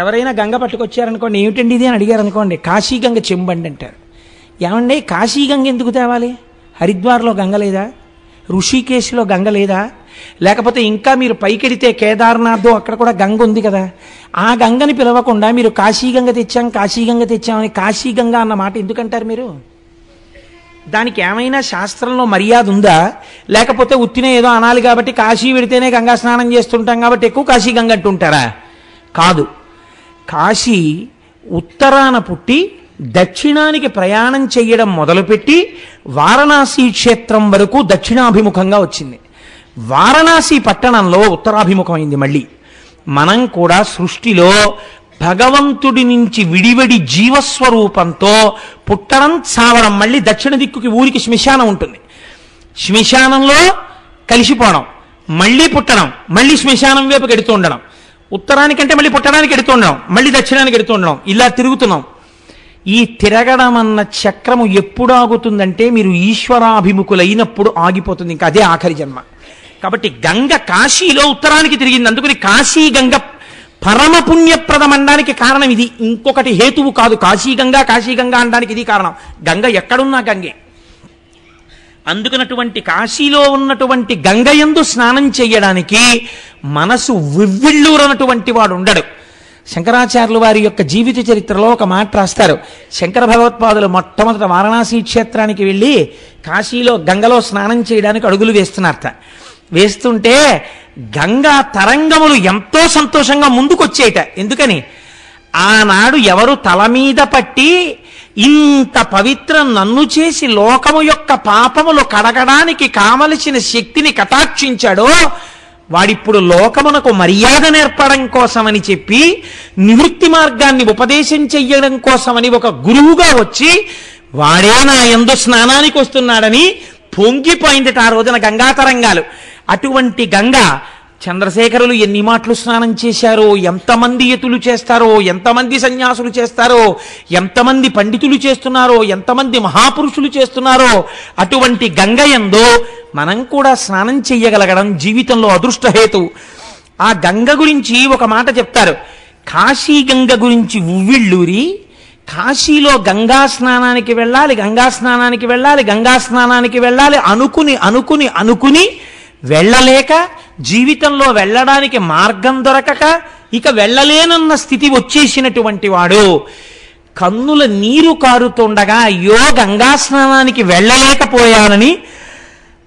ఎవరైనా గంగ పట్టుకొచ్చారనుకోండి, ఏమిటండి ఇది అని అడిగారు అనుకోండి, కాశీ గంగ చెంబండి అంటారు. ఏమండి కాశీ గంగ ఎందుకు తేవాలి? హరిద్వార్లో గంగ లేదా? ఋషికేశ్లో గంగ లేదా? లేకపోతే ఇంకా మీరు పైకెడితే కేదార్నాథ్ అక్కడ కూడా గంగ ఉంది కదా. ఆ గంగని పిలవకుండా మీరు కాశీ గంగ తెచ్చామని కాశీ గంగ అన్న మాట ఎందుకంటారు మీరు? దానికి ఏమైనా శాస్త్రంలో మర్యాద ఉందా? లేకపోతే ఉత్తినే ఏదో అనాలి కాబట్టి కాశీ వెడితేనే గంగా స్నానం చేస్తుంటాం కాబట్టి ఎక్కువ కాశీ గంగ అంటుంటారా? కాదు. కాశీ ఉత్తరాన పుట్టి దక్షిణానికి ప్రయాణం చెయ్యడం మొదలుపెట్టి వారణాసి క్షేత్రం వరకు దక్షిణాభిముఖంగా వచ్చింది. వారణాసి పట్టణంలో ఉత్తరాభిముఖమైంది. మళ్ళీ మనం కూడా సృష్టిలో భగవంతుడి నుంచి విడివడి జీవస్వరూపంతో పుట్టడం, చావడం, మళ్ళీ దక్షిణ దిక్కుకి ఊరికి శ్మశానం ఉంటుంది. శ్మశానంలో కలిసిపోవడం, మళ్ళీ పుట్టడం, మళ్ళీ శ్మశానం వైపుకి ఎడుతూ ఉండడం, ఉత్తరానికంటే మళ్ళీ పుట్టడానికి ఎడుతూ ఉండడం, మళ్ళీ దక్షిణానికి ఎడుతూ ఉండడం, ఇలా తిరుగుతున్నాం. ఈ తిరగడం అన్న చక్రము ఎప్పుడు ఆగుతుందంటే మీరు ఈశ్వరాభిముఖులైనప్పుడు ఆగిపోతుంది. ఇంకా అదే ఆఖరి జన్మ. కాబట్టి గంగ కాశీలో ఉత్తరానికి తిరిగింది. అందుకని కాశీ గంగ పరమ పుణ్యప్రదం అనడానికి కారణం ఇది, ఇంకొకటి హేతువు కాదు. కాశీ గంగా అనడానికి ఇది కారణం. గంగ ఎక్కడున్నా గంగే. అందుకనటువంటి కాశీలో ఉన్నటువంటి గంగయందు స్నానం చెయ్యడానికి మనసు వివ్విళ్ళూరనటువంటి వాడు ఉండడు. శంకరాచార్యులు వారి యొక్క జీవిత చరిత్రలో ఒక మాట రాస్తారు. శంకర భగవత్పాదులు మొట్టమొదట వారణాసి క్షేత్రానికి వెళ్ళి కాశీలో గంగలో స్నానం చేయడానికి అడుగులు వేస్తున్నారట. వేస్తుంటే గంగా తరంగములు ఎంతో సంతోషంగా ముందుకొచ్చేయట. ఎందుకని? ఆనాడు ఎవరు తల మీద పట్టి ఇంత పవిత్రం నన్ను చేసి లోకము యొక్క పాపములు కడగడానికి కావలసిన శక్తిని కటాక్షించాడో వాడిప్పుడు లోకమునకు మర్యాద నేర్పడం కోసమని చెప్పి నివృత్తి మార్గాన్ని ఉపదేశం చెయ్యడం కోసమని ఒక గురువుగా వచ్చి వాడే నా యందు స్నానానికి వస్తున్నాడని పొంగిపోయిందట ఆ రోజున గంగా తరంగాలు. అటువంటి గంగ చంద్రశేఖరులు ఎన్ని మాటలు స్నానం చేశారో, ఎంతమంది యతులు చేస్తారో, ఎంతమంది సన్యాసులు చేస్తారో, ఎంతమంది పండితులు చేస్తున్నారో, ఎంతమంది మహాపురుషులు చేస్తున్నారో అటువంటి గంగ యందు మనం కూడా స్నానం చెయ్యగలగడం జీవితంలో అదృష్టహేతు. ఆ గంగ గురించి ఒక మాట చెప్తారు. కాశీ గంగ గురించి ఉవ్విళ్ళూరి కాశీలో గంగా స్నానానికి వెళ్ళాలి, గంగా స్నానానికి వెళ్ళాలి, గంగా స్నానానికి వెళ్ళాలి అనుకుని అనుకుని అనుకుని వెళ్ళలేక, జీవితంలో వెళ్ళడానికి మార్గం దొరకక ఇక వెళ్ళలేనన్న స్థితి వచ్చేసినటువంటి వాడు కన్నుల నీరు కారుతుండగా అయ్యో గంగా స్నానానికి వెళ్ళలేకపోయానని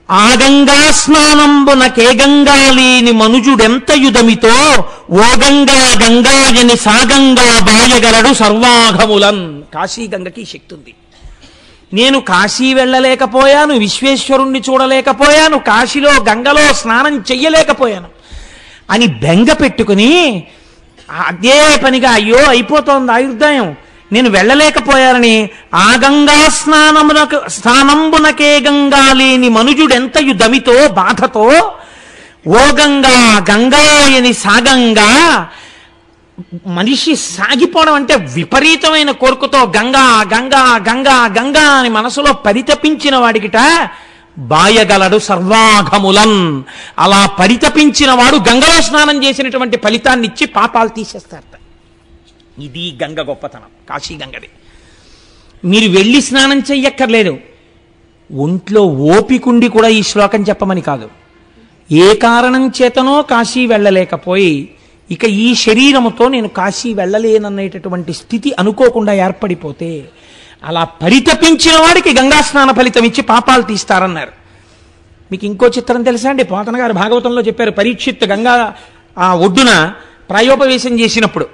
ఆ గంగా స్నానంబునకే గంగా లేని మనుజుడెంత యుధమితో ఓ గంగా గంగాయని సాగంగా బాయగలడు సర్వాఘములన్. కాశీ గంగకి శక్తి ఉంది. నేను కాశీ వెళ్ళలేకపోయాను, విశ్వేశ్వరుణ్ణి చూడలేకపోయాను, కాశీలో గంగలో స్నానం చెయ్యలేకపోయాను అని బెంగ పెట్టుకుని అదే పనిగా అయ్యో అయిపోతోంది ఆయుర్దాయం, నేను వెళ్ళలేకపోయానని ఆ గంగా స్నానంబునకే గంగా లేని మనుజుడెంతయు దమితో బాధతో ఓ గంగా గంగాయని సాగంగా. మనిషి సాగిపోవడం అంటే విపరీతమైన కోరికతో గంగా గంగా గంగా గంగా అని మనసులో పరితపించిన వాడికిట బాయగలడు సర్వాఘములన్. అలా పరితపించిన వాడు గంగలో స్నానం చేసినటువంటి ఫలితాన్ని ఇచ్చి పాపాలు తీసేస్తారట. ఇది గంగ గొప్పతనం, కాశీ గంగది. మీరు వెళ్ళి స్నానం చెయ్యక్కర్లేదు, ఒంట్లో ఓపికుండి కూడా ఈ శ్లోకం చెప్పమని కాదు. ఏ కారణం చేతనో కాశీ వెళ్ళలేకపోయి ఇక ఈ శరీరముతో నేను కాశీ వెళ్ళలేననేటటువంటి స్థితి అనుకోకుండా ఏర్పడిపోతే అలా పరితపించిన వాడికి గంగా స్నాన ఫలితం ఇచ్చి పాపాలు తీస్తారన్నారు. మీకు ఇంకో చిత్రం తెలుసా అండి? పోతన గారు భాగవతంలో చెప్పారు. పరీక్షిత్ గంగా ఆ ఒడ్డున ప్రాయోపవేశం చేసినప్పుడు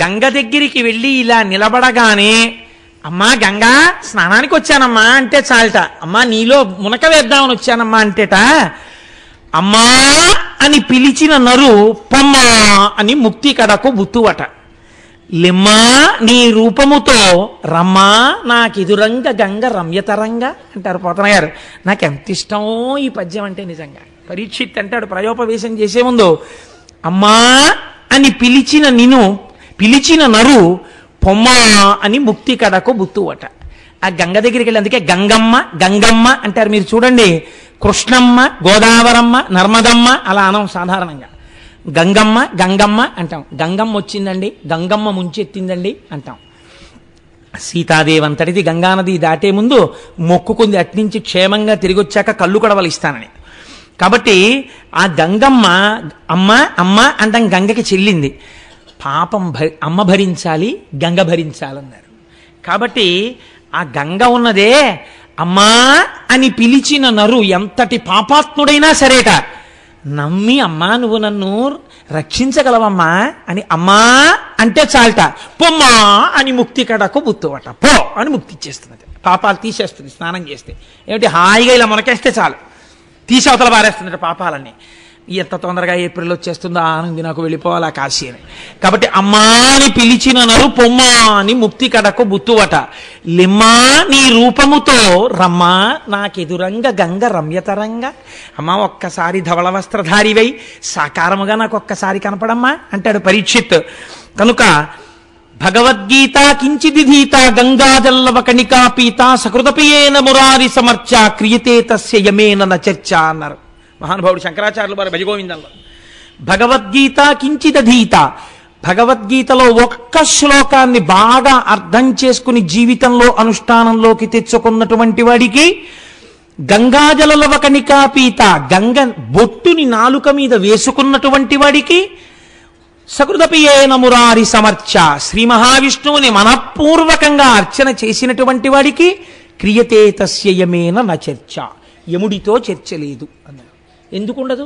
గంగ దగ్గరికి వెళ్ళి ఇలా నిలబడగానే అమ్మా గంగా స్నానానికి వచ్చానమ్మా అంటే చాలట, అమ్మా నీలో మునక వేద్దామని వచ్చానమ్మా అంటేట అమ్మా అని పిలిచిన నరు పొమ్మా అని ముక్తి కడకు బుత్తువట. లెమ్మా నీ రూపముతో రమ్మా నాకెదురంగ గంగ రమ్యతరంగా అంటారు పోతన గారు. నాకెంత ఇష్టమో ఈ పద్యం అంటే. నిజంగా పరీక్షిత్ అంటాడు ప్రయోపవేశం చేసే ముందు అమ్మా అని పిలిచిన నరు పొమ్మా అని ముక్తి కడకు బుత్తువట. ఆ గంగ దగ్గరికి వెళ్ళి అందుకే గంగమ్మ గంగమ్మ అంటారు. మీరు చూడండి, కృష్ణమ్మ, గోదావరమ్మ, నర్మదమ్మ అలా అనం సాధారణంగా. గంగమ్మ గంగమ్మ అంటాం. గంగమ్మ వచ్చిందండి, గంగమ్మ ముంచెత్తిందండి అంటాం. సీతాదేవి అంతటిది గంగానది దాటే ముందు మొక్కుకుంది అట్నుంచి క్షేమంగా తిరిగి వచ్చాక కళ్ళు కడవలు ఇస్తానని. కాబట్టి ఆ గంగమ్మ అమ్మ అమ్మ అంటాం. గంగకి చెల్లింది. పాపం అమ్మ భరించాలి, గంగ భరించాలన్నారు. కాబట్టి ఆ గంగ ఉన్నదే అమ్మా అని పిలిచిన నరు ఎంతటి పాపాత్ముడైనా సరేట నమ్మి అమ్మా నువ్వు నన్ను రక్షించగలవమ్మా అని అమ్మా అంటే చాలట పొమ్మా అని ముక్తి కడకు బుత్తువట. పో అని ముక్తి ఇచ్చేస్తున్నది, పాపాలు తీసేస్తుంది. స్నానం చేస్తే ఏమిటి హాయిగా ఇలా మునకేస్తే చాలు, తీసి అవతల పారేస్తుందట పాపాలన్నీ. ఎంత తొందరగా ఏప్రిల్ వచ్చేస్తుందో ఆనంది నాకు వెళ్ళిపోవాలి ఆ కాశీ అని. కాబట్టి అమ్మా అని పిలిచిన నరు పొమ్మా అని ముక్తి కడకు బుత్తువట. లిమ్మా నీ రూపముతో రమ్మా నాకెదురంగ గంగ రమ్యతరంగా. అమ్మా ఒక్కసారి ధవళ వస్త్రధారివై సాకారముగా నాకు ఒక్కసారి కనపడమ్మా అంటాడు పరీక్షిత్. కనుక భగవద్గీత కించిదిధీత గంగాజల్లవ కణికా పీత సకృతపియేన మురారి సమర్చ క్రియతే తస్య యమేన న చర్చ అన్నారు మహానుభావుడు శంకరాచార్యులు వారి భజగోవిందంలో. భగవద్గీత కించిదధీత, భగవద్గీతలో ఒక్క శ్లోకాన్ని బాగా అర్థం చేసుకుని జీవితంలో అనుష్ఠానంలోకి తెచ్చుకున్నటువంటి వాడికి గంగాజలలవ కణికా పీత, గంగ బొట్టుని నాలుక మీద వేసుకున్నటువంటి వాడికి సకృతపియేన మురారి సమర్చ, శ్రీ మహావిష్ణువుని మనఃపూర్వకంగా అర్చన చేసినటువంటి వాడికి క్రియతే తస్య యమేన న చర్చ, యముడితో చర్చ లేదు అన్నారు. ఎందుకుండదు?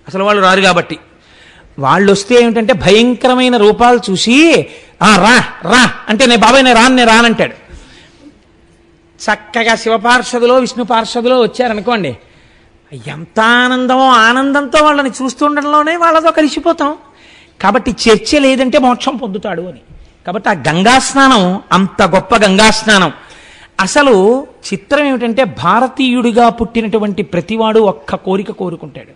అసలు వాళ్ళు రారు కాబట్టి. వాళ్ళు వస్తే ఏమిటంటే భయంకరమైన రూపాలు చూసి రా రా అంటే నేను బాబాయ్ నేను రానంటాడు. చక్కగా శివపార్షదులో విష్ణు పార్షదులో వచ్చారనుకోండి, ఎంత ఆనందమో, ఆనందంతో వాళ్ళని చూస్తుండడంలోనే వాళ్ళతో కలిసిపోతాం. కాబట్టి చర్చ లేదంటే మోక్షం పొందుతాడు అని. కాబట్టి ఆ గంగా స్నానం అంత గొప్ప గంగా స్నానం. అసలు చిత్రం ఏమిటంటే భారతీయుడిగా పుట్టినటువంటి ప్రతివాడు ఒక్క కోరిక కోరుకుంటాడు,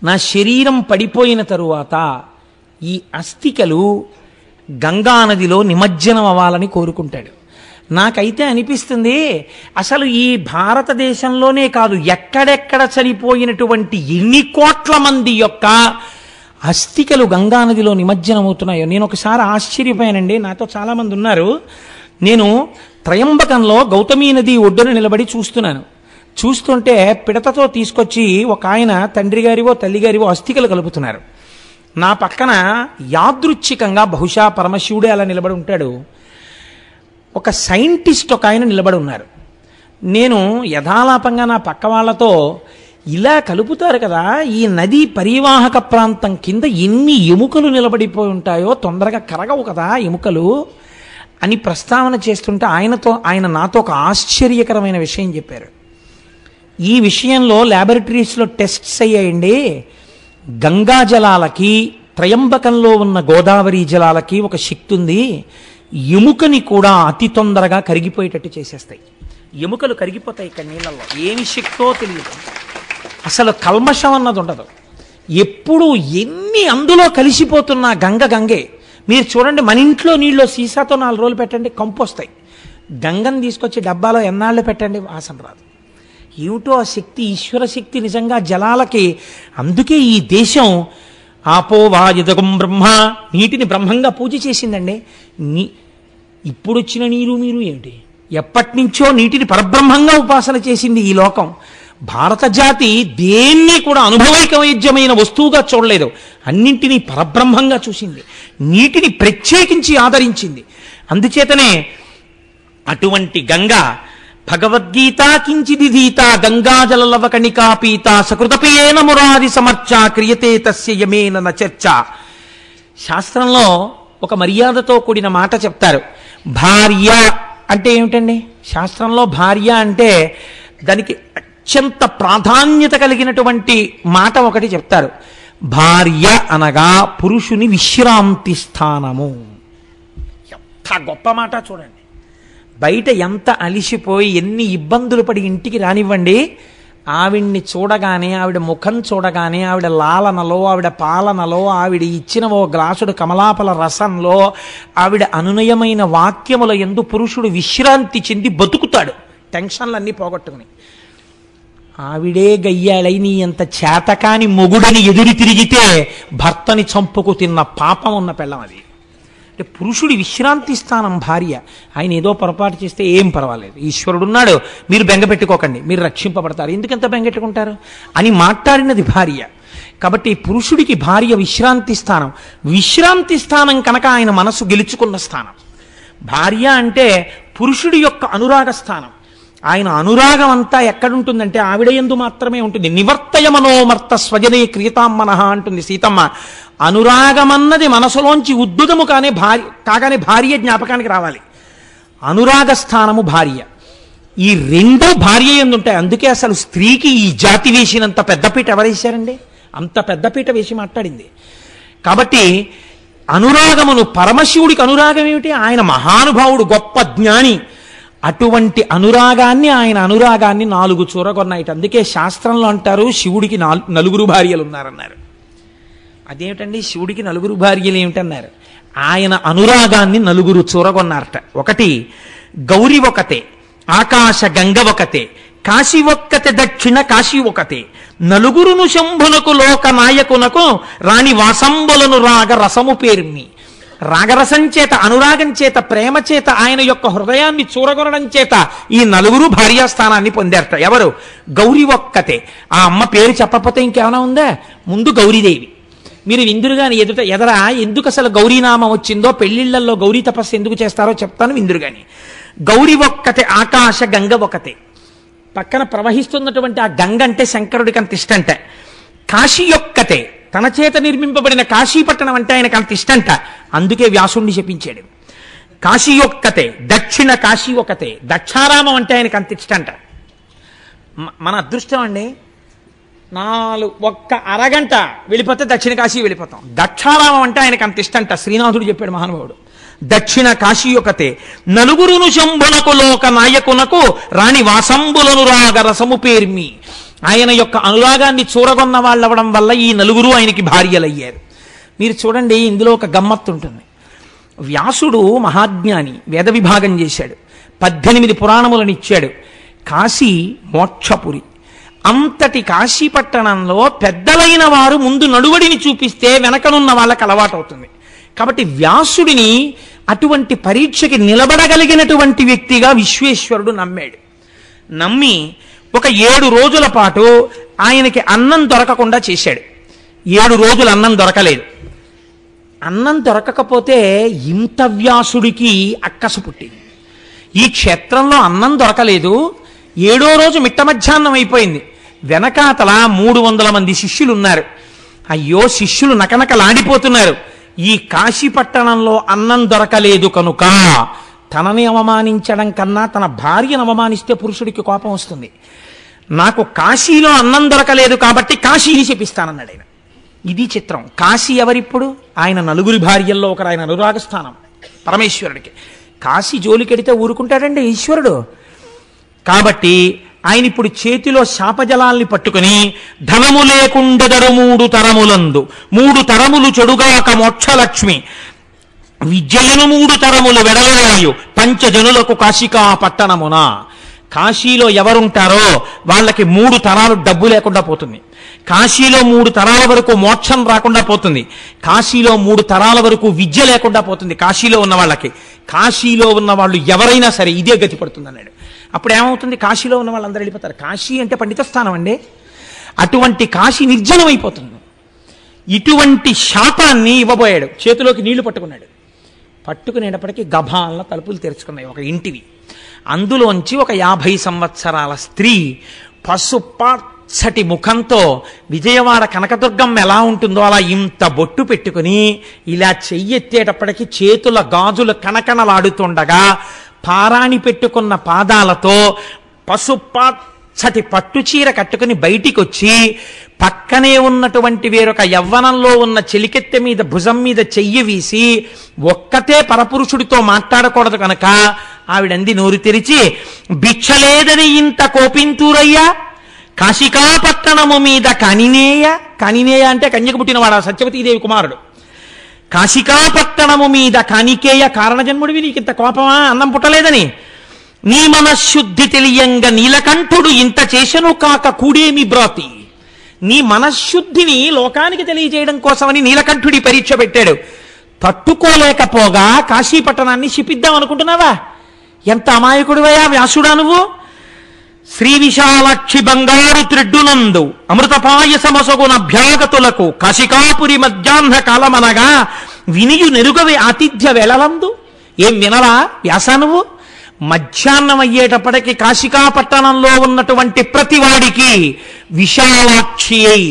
నా శరీరం పడిపోయిన తరువాత ఈ అస్థికలు గంగానదిలో నిమజ్జనం అవ్వాలని కోరుకుంటాడు. నాకైతే అనిపిస్తుంది అసలు ఈ భారతదేశంలోనే కాదు, ఎక్కడెక్కడ చనిపోయినటువంటి ఎన్ని కోట్ల మంది యొక్క అస్థికలు గంగానదిలో నిమజ్జనం అవుతున్నాయో. నేను ఒకసారి ఆశ్చర్యపోయానండి. నాతో చాలామంది ఉన్నారు. నేను త్రయంబకంలో గౌతమీ నది ఒడ్డున నిలబడి చూస్తుంటే పిడతతో తీసుకొచ్చి ఒక ఆయన తండ్రి గారివో తల్లి గారివో అస్థికలు కలుపుతున్నారు. నా పక్కన యాదృచ్ఛికంగా బహుశా పరమశివుడే అలా నిలబడి ఉంటాడు, ఒక సైంటిస్ట్ ఒక ఆయన నిలబడి ఉన్నారు. నేను యథాలాపంగా నా పక్క వాళ్ళతో ఇలా కలుపుతారు కదా, ఈ నది పరివాహక ప్రాంతం కింద ఎన్ని ఎముకలు నిలబడిపోయి ఉంటాయో, తొందరగా కరగవు కదా ఎముకలు అని ప్రస్తావన చేస్తుంటే ఆయన నాతో ఒక ఆశ్చర్యకరమైన విషయం చెప్పారు. ఈ విషయంలో ల్యాబొరేటరీస్లో టెస్ట్స్ అయ్యాయండి. గంగా జలాలకి త్రయంబకంలో ఉన్న గోదావరి జలాలకి ఒక శక్తి ఉంది, ఎముకని కూడా అతి తొందరగా కరిగిపోయేటట్టు చేసేస్తాయి. ఎముకలు కరిగిపోతాయి ఇక్కడ నీళ్ళల్లో, ఏమి శక్తో తెలియదు. అసలు కల్మషం అన్నది ఉండదు. ఎప్పుడు ఎన్ని అందులో కలిసిపోతున్నా గంగే. మీరు చూడండి, మన ఇంట్లో నీళ్ళు సీసాతో 4 రోజులు పెట్టండి, కంపు వస్తాయి. గంగను తీసుకొచ్చి డబ్బాలో ఎన్నాళ్ళు పెట్టండి, వాసన రాదు. ఏమిటో ఆ శక్తి, ఈశ్వర శక్తి నిజంగా జలాలకి. అందుకే ఈ దేశం ఆపో వాయుదగం బ్రహ్మ, నీటిని బ్రహ్మంగా పూజ చేసిందండి. ఇప్పుడు వచ్చిన నీరు మీరు ఏమిటి, ఎప్పటి నుంచో నీటిని పరబ్రహ్మంగా ఉపాసన చేసింది ఈ లోకం. భారత జాతి దేన్ని కూడా అనుభవైకవైద్యమైన వస్తువుగా చూడలేదు, అన్నింటినీ పరబ్రహ్మంగా చూసింది, నీటిని ప్రత్యేకించి ఆదరించింది. అందుచేతనే అటువంటి గంగా భగవద్గీత కించిదిధీత గంగాజలలవ కణికా పీత సకృతపియేన మురారి సమర్చ క్రియతే తస్య యమేన న చర్చ. శాస్త్రంలో ఒక మర్యాదతో కూడిన మాట చెప్తారు. భార్య అంటే ఏమిటండి? శాస్త్రంలో భార్య అంటే దానికి అత్యంత ప్రాధాన్యత కలిగినటువంటి మాట ఒకటి చెప్తారు. భార్య అనగా పురుషుని విశ్రాంతి స్థానము. ఎంత గొప్ప మాట చూడండి. బయట ఎంత అలిసిపోయి ఎన్ని ఇబ్బందులు పడి ఇంటికి రానివ్వండి, ఆవిడ్ని చూడగానే, ఆవిడ ముఖం చూడగానే, ఆవిడ లాలనలో, ఆవిడ పాలనలో, ఆవిడ ఇచ్చిన ఓ గ్లాసుడు కమలాపల రసంలో, ఆవిడ అనునయమైన వాక్యముల యందు పురుషుడు విశ్రాంతి చెంది బతుకుతాడు, టెన్షన్లన్నీ పోగొట్టుకుని. ఆవిడే గయ్యాళై నీ అంత చేతకాని మొగుడని ఎదురు తిరిగితే భర్తని చంపుకు తిన్న పాపం ఉన్న పెళ్ళం అది. అంటే పురుషుడి విశ్రాంతి స్థానం భార్య. ఆయన ఏదో పొరపాటు చేస్తే ఏం పర్వాలేదు, ఈశ్వరుడున్నాడు, మీరు బెంగ పెట్టుకోకండి, మీరు రక్షింపబడతారు, ఎందుకంత బెంగెట్టుకుంటారు అని మాట్లాడినది భార్య. కాబట్టి పురుషుడికి భార్య విశ్రాంతి స్థానం. విశ్రాంతి స్థానం కనుక ఆయన మనసు గెలుచుకున్న స్థానం. భార్య అంటే పురుషుడి యొక్క అనురాగ స్థానం. ఆయన అనురాగం అంతా ఎక్కడుంటుందంటే ఆవిడ యందు మాత్రమే ఉంటుంది. నివర్తయ మనోమర్త స్వజనే క్రియతామనః అంటుంది సీతమ్మ. అనురాగమన్నది మనసులోంచి ఉద్భుతము కాగానే భార్య జ్ఞాపకానికి రావాలి. అనురాగ స్థానము భార్య. ఈ రెండు భార్య యందు ఉంటాయి. అందుకే అసలు స్త్రీకి ఈ జాతి వేసినంత పెద్దపీట ఎవరేశారండి? అంత పెద్దపీట వేసి మాట్లాడింది. కాబట్టి అనురాగమును, పరమశివుడికి అనురాగం ఏమిటి? ఆయన మహానుభావుడు, గొప్ప జ్ఞాని. అటువంటి అనురాగాన్ని, ఆయన అనురాగాన్ని 4 చూరగొన్నాయిట. అందుకే శాస్త్రంలో అంటారు శివుడికి 4 భార్యలు ఉన్నారన్నారు. అదేమిటండి శివుడికి 4 భార్యలు ఏమిటన్నారు? ఆయన అనురాగాన్ని నలుగురు చూరగొన్నారట. ఒకటి గౌరి ఒకతే, ఆకాశ గంగ ఒకతే, కాశీ ఒక్కతే, దక్షిణ కాశీ ఒకతే, నలుగురును శంభునకు లోక నాయకునకు రాణి వాసంబులను రాగ రసము పేర్మి. రాగరసం చేత, అనురాగం చేత, ప్రేమ చేత ఆయన యొక్క హృదయాన్ని చూరగొనడం చేత ఈ నలుగురు భార్యాస్థానాన్ని పొందారట. ఎవరు? గౌరి ఒక్కతే. ఆ అమ్మ పేరు చెప్పకపోతే ఇంకేమైనా ఉందా? ముందు గౌరీదేవి. మీరు విందురుగాని ఎదరా ఎందుకు అసలు గౌరీనామం వచ్చిందో, పెళ్లిళ్లలో గౌరీ తపస్సు ఎందుకు చేస్తారో చెప్తాను విందురుగాని. గౌరి ఒక్కతే, ఆకాశ గంగ ఒకతే. పక్కన ప్రవహిస్తున్నటువంటి ఆ గంగ అంటే శంకరుడికి అంత ఇష్టంట. కాశీ ఒక్కతే, తన చేత నిర్మింపబడిన కాశీపట్టణం అంటే ఆయనకు అంత ఇష్టంట. అందుకే వ్యాసుణ్ణి చెప్పించాడు. కాశీ ఒక్కతే, దక్షిణ కాశీ ఒకతే, దక్షారామం అంటే ఆయనకు అంత ఇష్టంట. మన అదృష్టం అండి, ఒక్క అరగంట వెళ్ళిపోతే దక్షిణ కాశీ వెళ్ళిపోతాం. దక్షారామం అంటే ఆయనకు అంత ఇష్టంట. శ్రీనాథుడు చెప్పాడు మహానుభావుడు. దక్షిణ కాశీ ఒకతే, నలుగురును శంభునకు లోక నాయకునకు రాణి వాసంబులను రాగ రసము పేర్మి. ఆయన యొక్క అనురాగాన్ని చూరగొన్న వాళ్ళవడం వల్ల ఈ నలుగురు ఆయనకి భార్యలయ్యారు. మీరు చూడండి, ఇందులో ఒక గమ్మత్తు ఉంటుంది. వ్యాసుడు మహాజ్ఞాని, వేద విభాగం చేశాడు, 18 పురాణములను ఇచ్చాడు. కాశీ మోక్షపురి. అంతటి కాశీ పట్టణంలో పెద్దలైన వారు ముందు నడువడిని చూపిస్తే వెనకనున్న వాళ్ళకి అలవాటు అవుతుంది. కాబట్టి వ్యాసుడిని అటువంటి పరీక్షకి నిలబడగలిగినటువంటి వ్యక్తిగా విశ్వేశ్వరుడు నమ్మాడు. నమ్మి ఒక 7 రోజుల పాటు ఆయనకి అన్నం దొరకకుండా చేశాడు. 7 రోజులు అన్నం దొరకలేదు. అన్నం దొరకకపోతే ఇంత వ్యాసుడికి అక్కసు పుట్టింది. ఈ క్షేత్రంలో అన్నం దొరకలేదు, 7వ రోజు మిట్ట మధ్యాహ్నం అయిపోయింది. వెనకాతల 300 మంది శిష్యులు ఉన్నారు. అయ్యో, శిష్యులు నకనకలాడిపోతున్నారు. ఈ కాశీపట్టణంలో అన్నం దొరకలేదు కనుక తనని అవమానించడం కన్నా తన భార్యను అవమానిస్తే పురుషుడికి కోపం వస్తుంది. నాకు కాశీలో అన్నం దొరకలేదు కాబట్టి కాశీని శపిస్తానన్నాడు ఆయన. ఇది చిత్రం. కాశీ ఎవరిప్పుడు? ఆయన నలుగురి భార్యల్లో ఒకరు. ఆయన అనురాగస్థానం పరమేశ్వరుడికి. కాశీ జోలికెడితే ఊరుకుంటాడండి ఈశ్వరుడు. కాబట్టి ఆయన ఇప్పుడు చేతిలో శాపజలాల్ని పట్టుకుని, ధనము లేకుండెదరు 3 తరములందు, 3 తరములు చెడుగాక మోక్షలక్ష్మి, విద్యలను 3 తరములు వెడలరాయు పంచజనులకు కాశికా పట్టణమున. కాశీలో ఎవరుంటారో వాళ్ళకి 3 తరాలు డబ్బు లేకుండా పోతుంది. కాశీలో 3 తరాల వరకు మోక్షం రాకుండా పోతుంది. కాశీలో 3 తరాల వరకు విద్య లేకుండా పోతుంది. కాశీలో ఉన్న వాళ్ళకి, కాశీలో ఉన్న వాళ్ళు ఎవరైనా సరే ఇదే గతి పడుతుంది అన్నాడు. అప్పుడు ఏమవుతుంది? కాశీలో ఉన్న వాళ్ళందరూ వెళ్ళిపోతారు. కాశీ అంటే పండిత స్థానం అండి. అటువంటి కాశీ నిర్జనం అయిపోతుంది. ఇటువంటి శాపాన్ని ఇవ్వబోయాడు. చేతిలోకి నీళ్లు పట్టుకున్నాడు. పట్టుకునేటప్పటికీ గభాలన తలుపులు తెరుచుకున్నాయి ఒక ఇంటివి. అందులోంచి ఒక 50 సంవత్సరాల స్త్రీ పసుపచ్చటి ముఖంతో, విజయవాడ కనకదుర్గమ్మ ఎలా ఉంటుందో అలా ఇంత బొట్టు పెట్టుకుని ఇలా చెయ్యెత్తేటప్పటికి చేతుల గాజులు కనకనలాడుతుండగా, పారాణి పెట్టుకున్న పాదాలతో పసుపచ్చటి పట్టుచీర కట్టుకుని బయటికి వచ్చి పక్కనే ఉన్నటువంటి వేరొక యవ్వనంలో ఉన్న చెలికెత్తె మీద భుజం మీద చెయ్యి వీసి, ఒక్కతే పరపురుషుడితో మాట్లాడకూడదు కనుక ఆవిడంది నోరు తెరిచి, భిక్షలేదని ఇంత కోపింతూరయ్యా, కాశికాపట్టణము మీద కనినేయ. కనినేయ అంటే కన్యకు పుట్టినవాడు, సత్యవతీదేవి కుమారుడు. కాశికాపట్టణము మీద కానికేయ, కారణజన్ముడివి, నీకింత కోపమా అన్నం పుట్టలేదని? నీ మనశుద్ధి తెలియంగ నీలకంఠుడు ఇంత చేసను కాక కూడేమి బ్రాతి. నీ మనశుద్ధిని లోకానికి తెలియజేయడం కోసమని నీలకంఠుడి పరీక్ష పెట్టాడు. తట్టుకోలేకపోగా కాశీపట్టణాన్ని శిపిద్దాం అనుకుంటున్నావా? ఎంత అమాయకుడివయా వ్యాసుడా నువ్వు! శ్రీ విశాలాక్షి బంగారు త్రెడ్డునందు అమృతపాయసమసగున అభ్యాగతులకు కాశికాపురి మధ్యాహ్న కాలమనగా వినియు నెరుగవే ఆతిథ్య వేళలందు. ఏం వినలా వ్యాసా నువ్వు? మధ్యాహ్నం అయ్యేటప్పటికి కాశికాపట్టణంలో ఉన్నటువంటి ప్రతివాడికి విశాలాక్షి అయి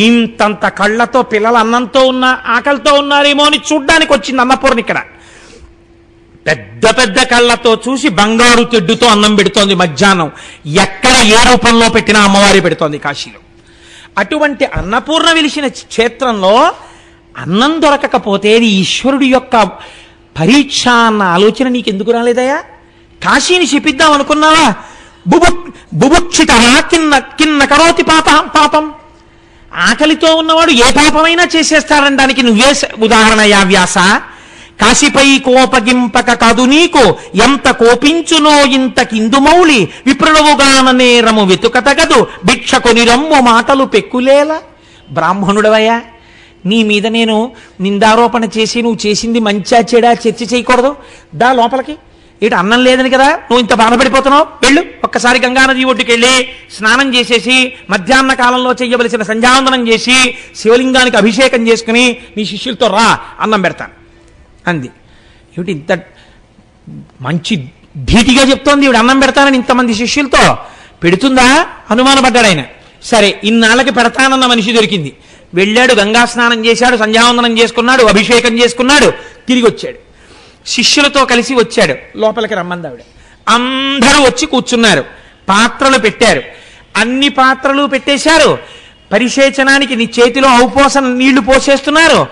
ఇంతంత కళ్ళతో పిల్లలు అన్నంతో ఉన్న ఆకలితో ఉన్నారేమో అని చూడ్డానికి వచ్చింది అన్నపూర్ణ. ఇక్కడ పెద్ద పెద్ద కళ్ళతో చూసి బంగారు తెడ్డుతో అన్నం పెడుతోంది మధ్యాహ్నం. ఎక్కడ ఏ రూపంలో పెట్టినా అమ్మవారి పెడుతోంది కాశీలో. అటువంటి అన్నపూర్ణ వెలిసిన క్షేత్రంలో అన్నం దొరకకపోతే ఇది ఈశ్వరుడి యొక్క పరీక్ష అన్న ఆలోచన నీకెందుకు రాలేదయా? కాశీని శపిద్దాం అనుకున్నావా? బుభుక్షిత కిన్న కరోతి పాపం. ఆకలితో ఉన్నవాడు ఏ పాపమైనా చేసేస్తాడనడానికి నువ్వే ఉదాహరణయా వ్యాస. కాశిపై కోపగింపక కాదు నీకు ఎంత కోపించునో ఇంత కిందుమౌళి విప్రణవుగాన నేరము వెతుకతగదు భిక్ష కొని రమ్ము మాటలు పెక్కులేలా. బ్రాహ్మణుడవయ్యా, నీ మీద నేను నిందారోపణ చేసి నువ్వు చేసింది మంచా చెడా చర్చ చేయకూడదు. దా లోపలికి. ఇటు అన్నం లేదని కదా నువ్వు ఇంత బాధపడిపోతున్నావు. వెళ్ళు, ఒక్కసారి గంగానది ఒడ్డుకెళ్ళి స్నానం చేసేసి మధ్యాహ్న కాలంలో చెయ్యవలసిన సంధ్యావందనం చేసి శివలింగానికి అభిషేకం చేసుకుని నీ శిష్యులతో రా, అన్నం పెడతాను అంది. ఏమిటి ఇంత మంచి ధీటిగా చెప్తోంది ఈవిడ, అన్నం పెడతానని ఇంతమంది శిష్యులతో. పెడుతుందా అనుమానపడ్డాడు ఆయన. సరే, ఇన్నాళ్ళకి పెడతానన్న మనిషి దొరికింది. వెళ్ళాడు, గంగా స్నానం చేశాడు, సంధ్యావందనం చేసుకున్నాడు, అభిషేకం చేసుకున్నాడు, తిరిగి వచ్చాడు. శిష్యులతో కలిసి వచ్చాడు. లోపలికి రమ్మంది ఆవిడ. అందరూ వచ్చి కూర్చున్నారు. పాత్రలు పెట్టారు. అన్ని పాత్రలు పెట్టేశారు. పరిశేచనానికి నీ చేతిలో ఔపోసన నీళ్లు పోసేస్తున్నారు.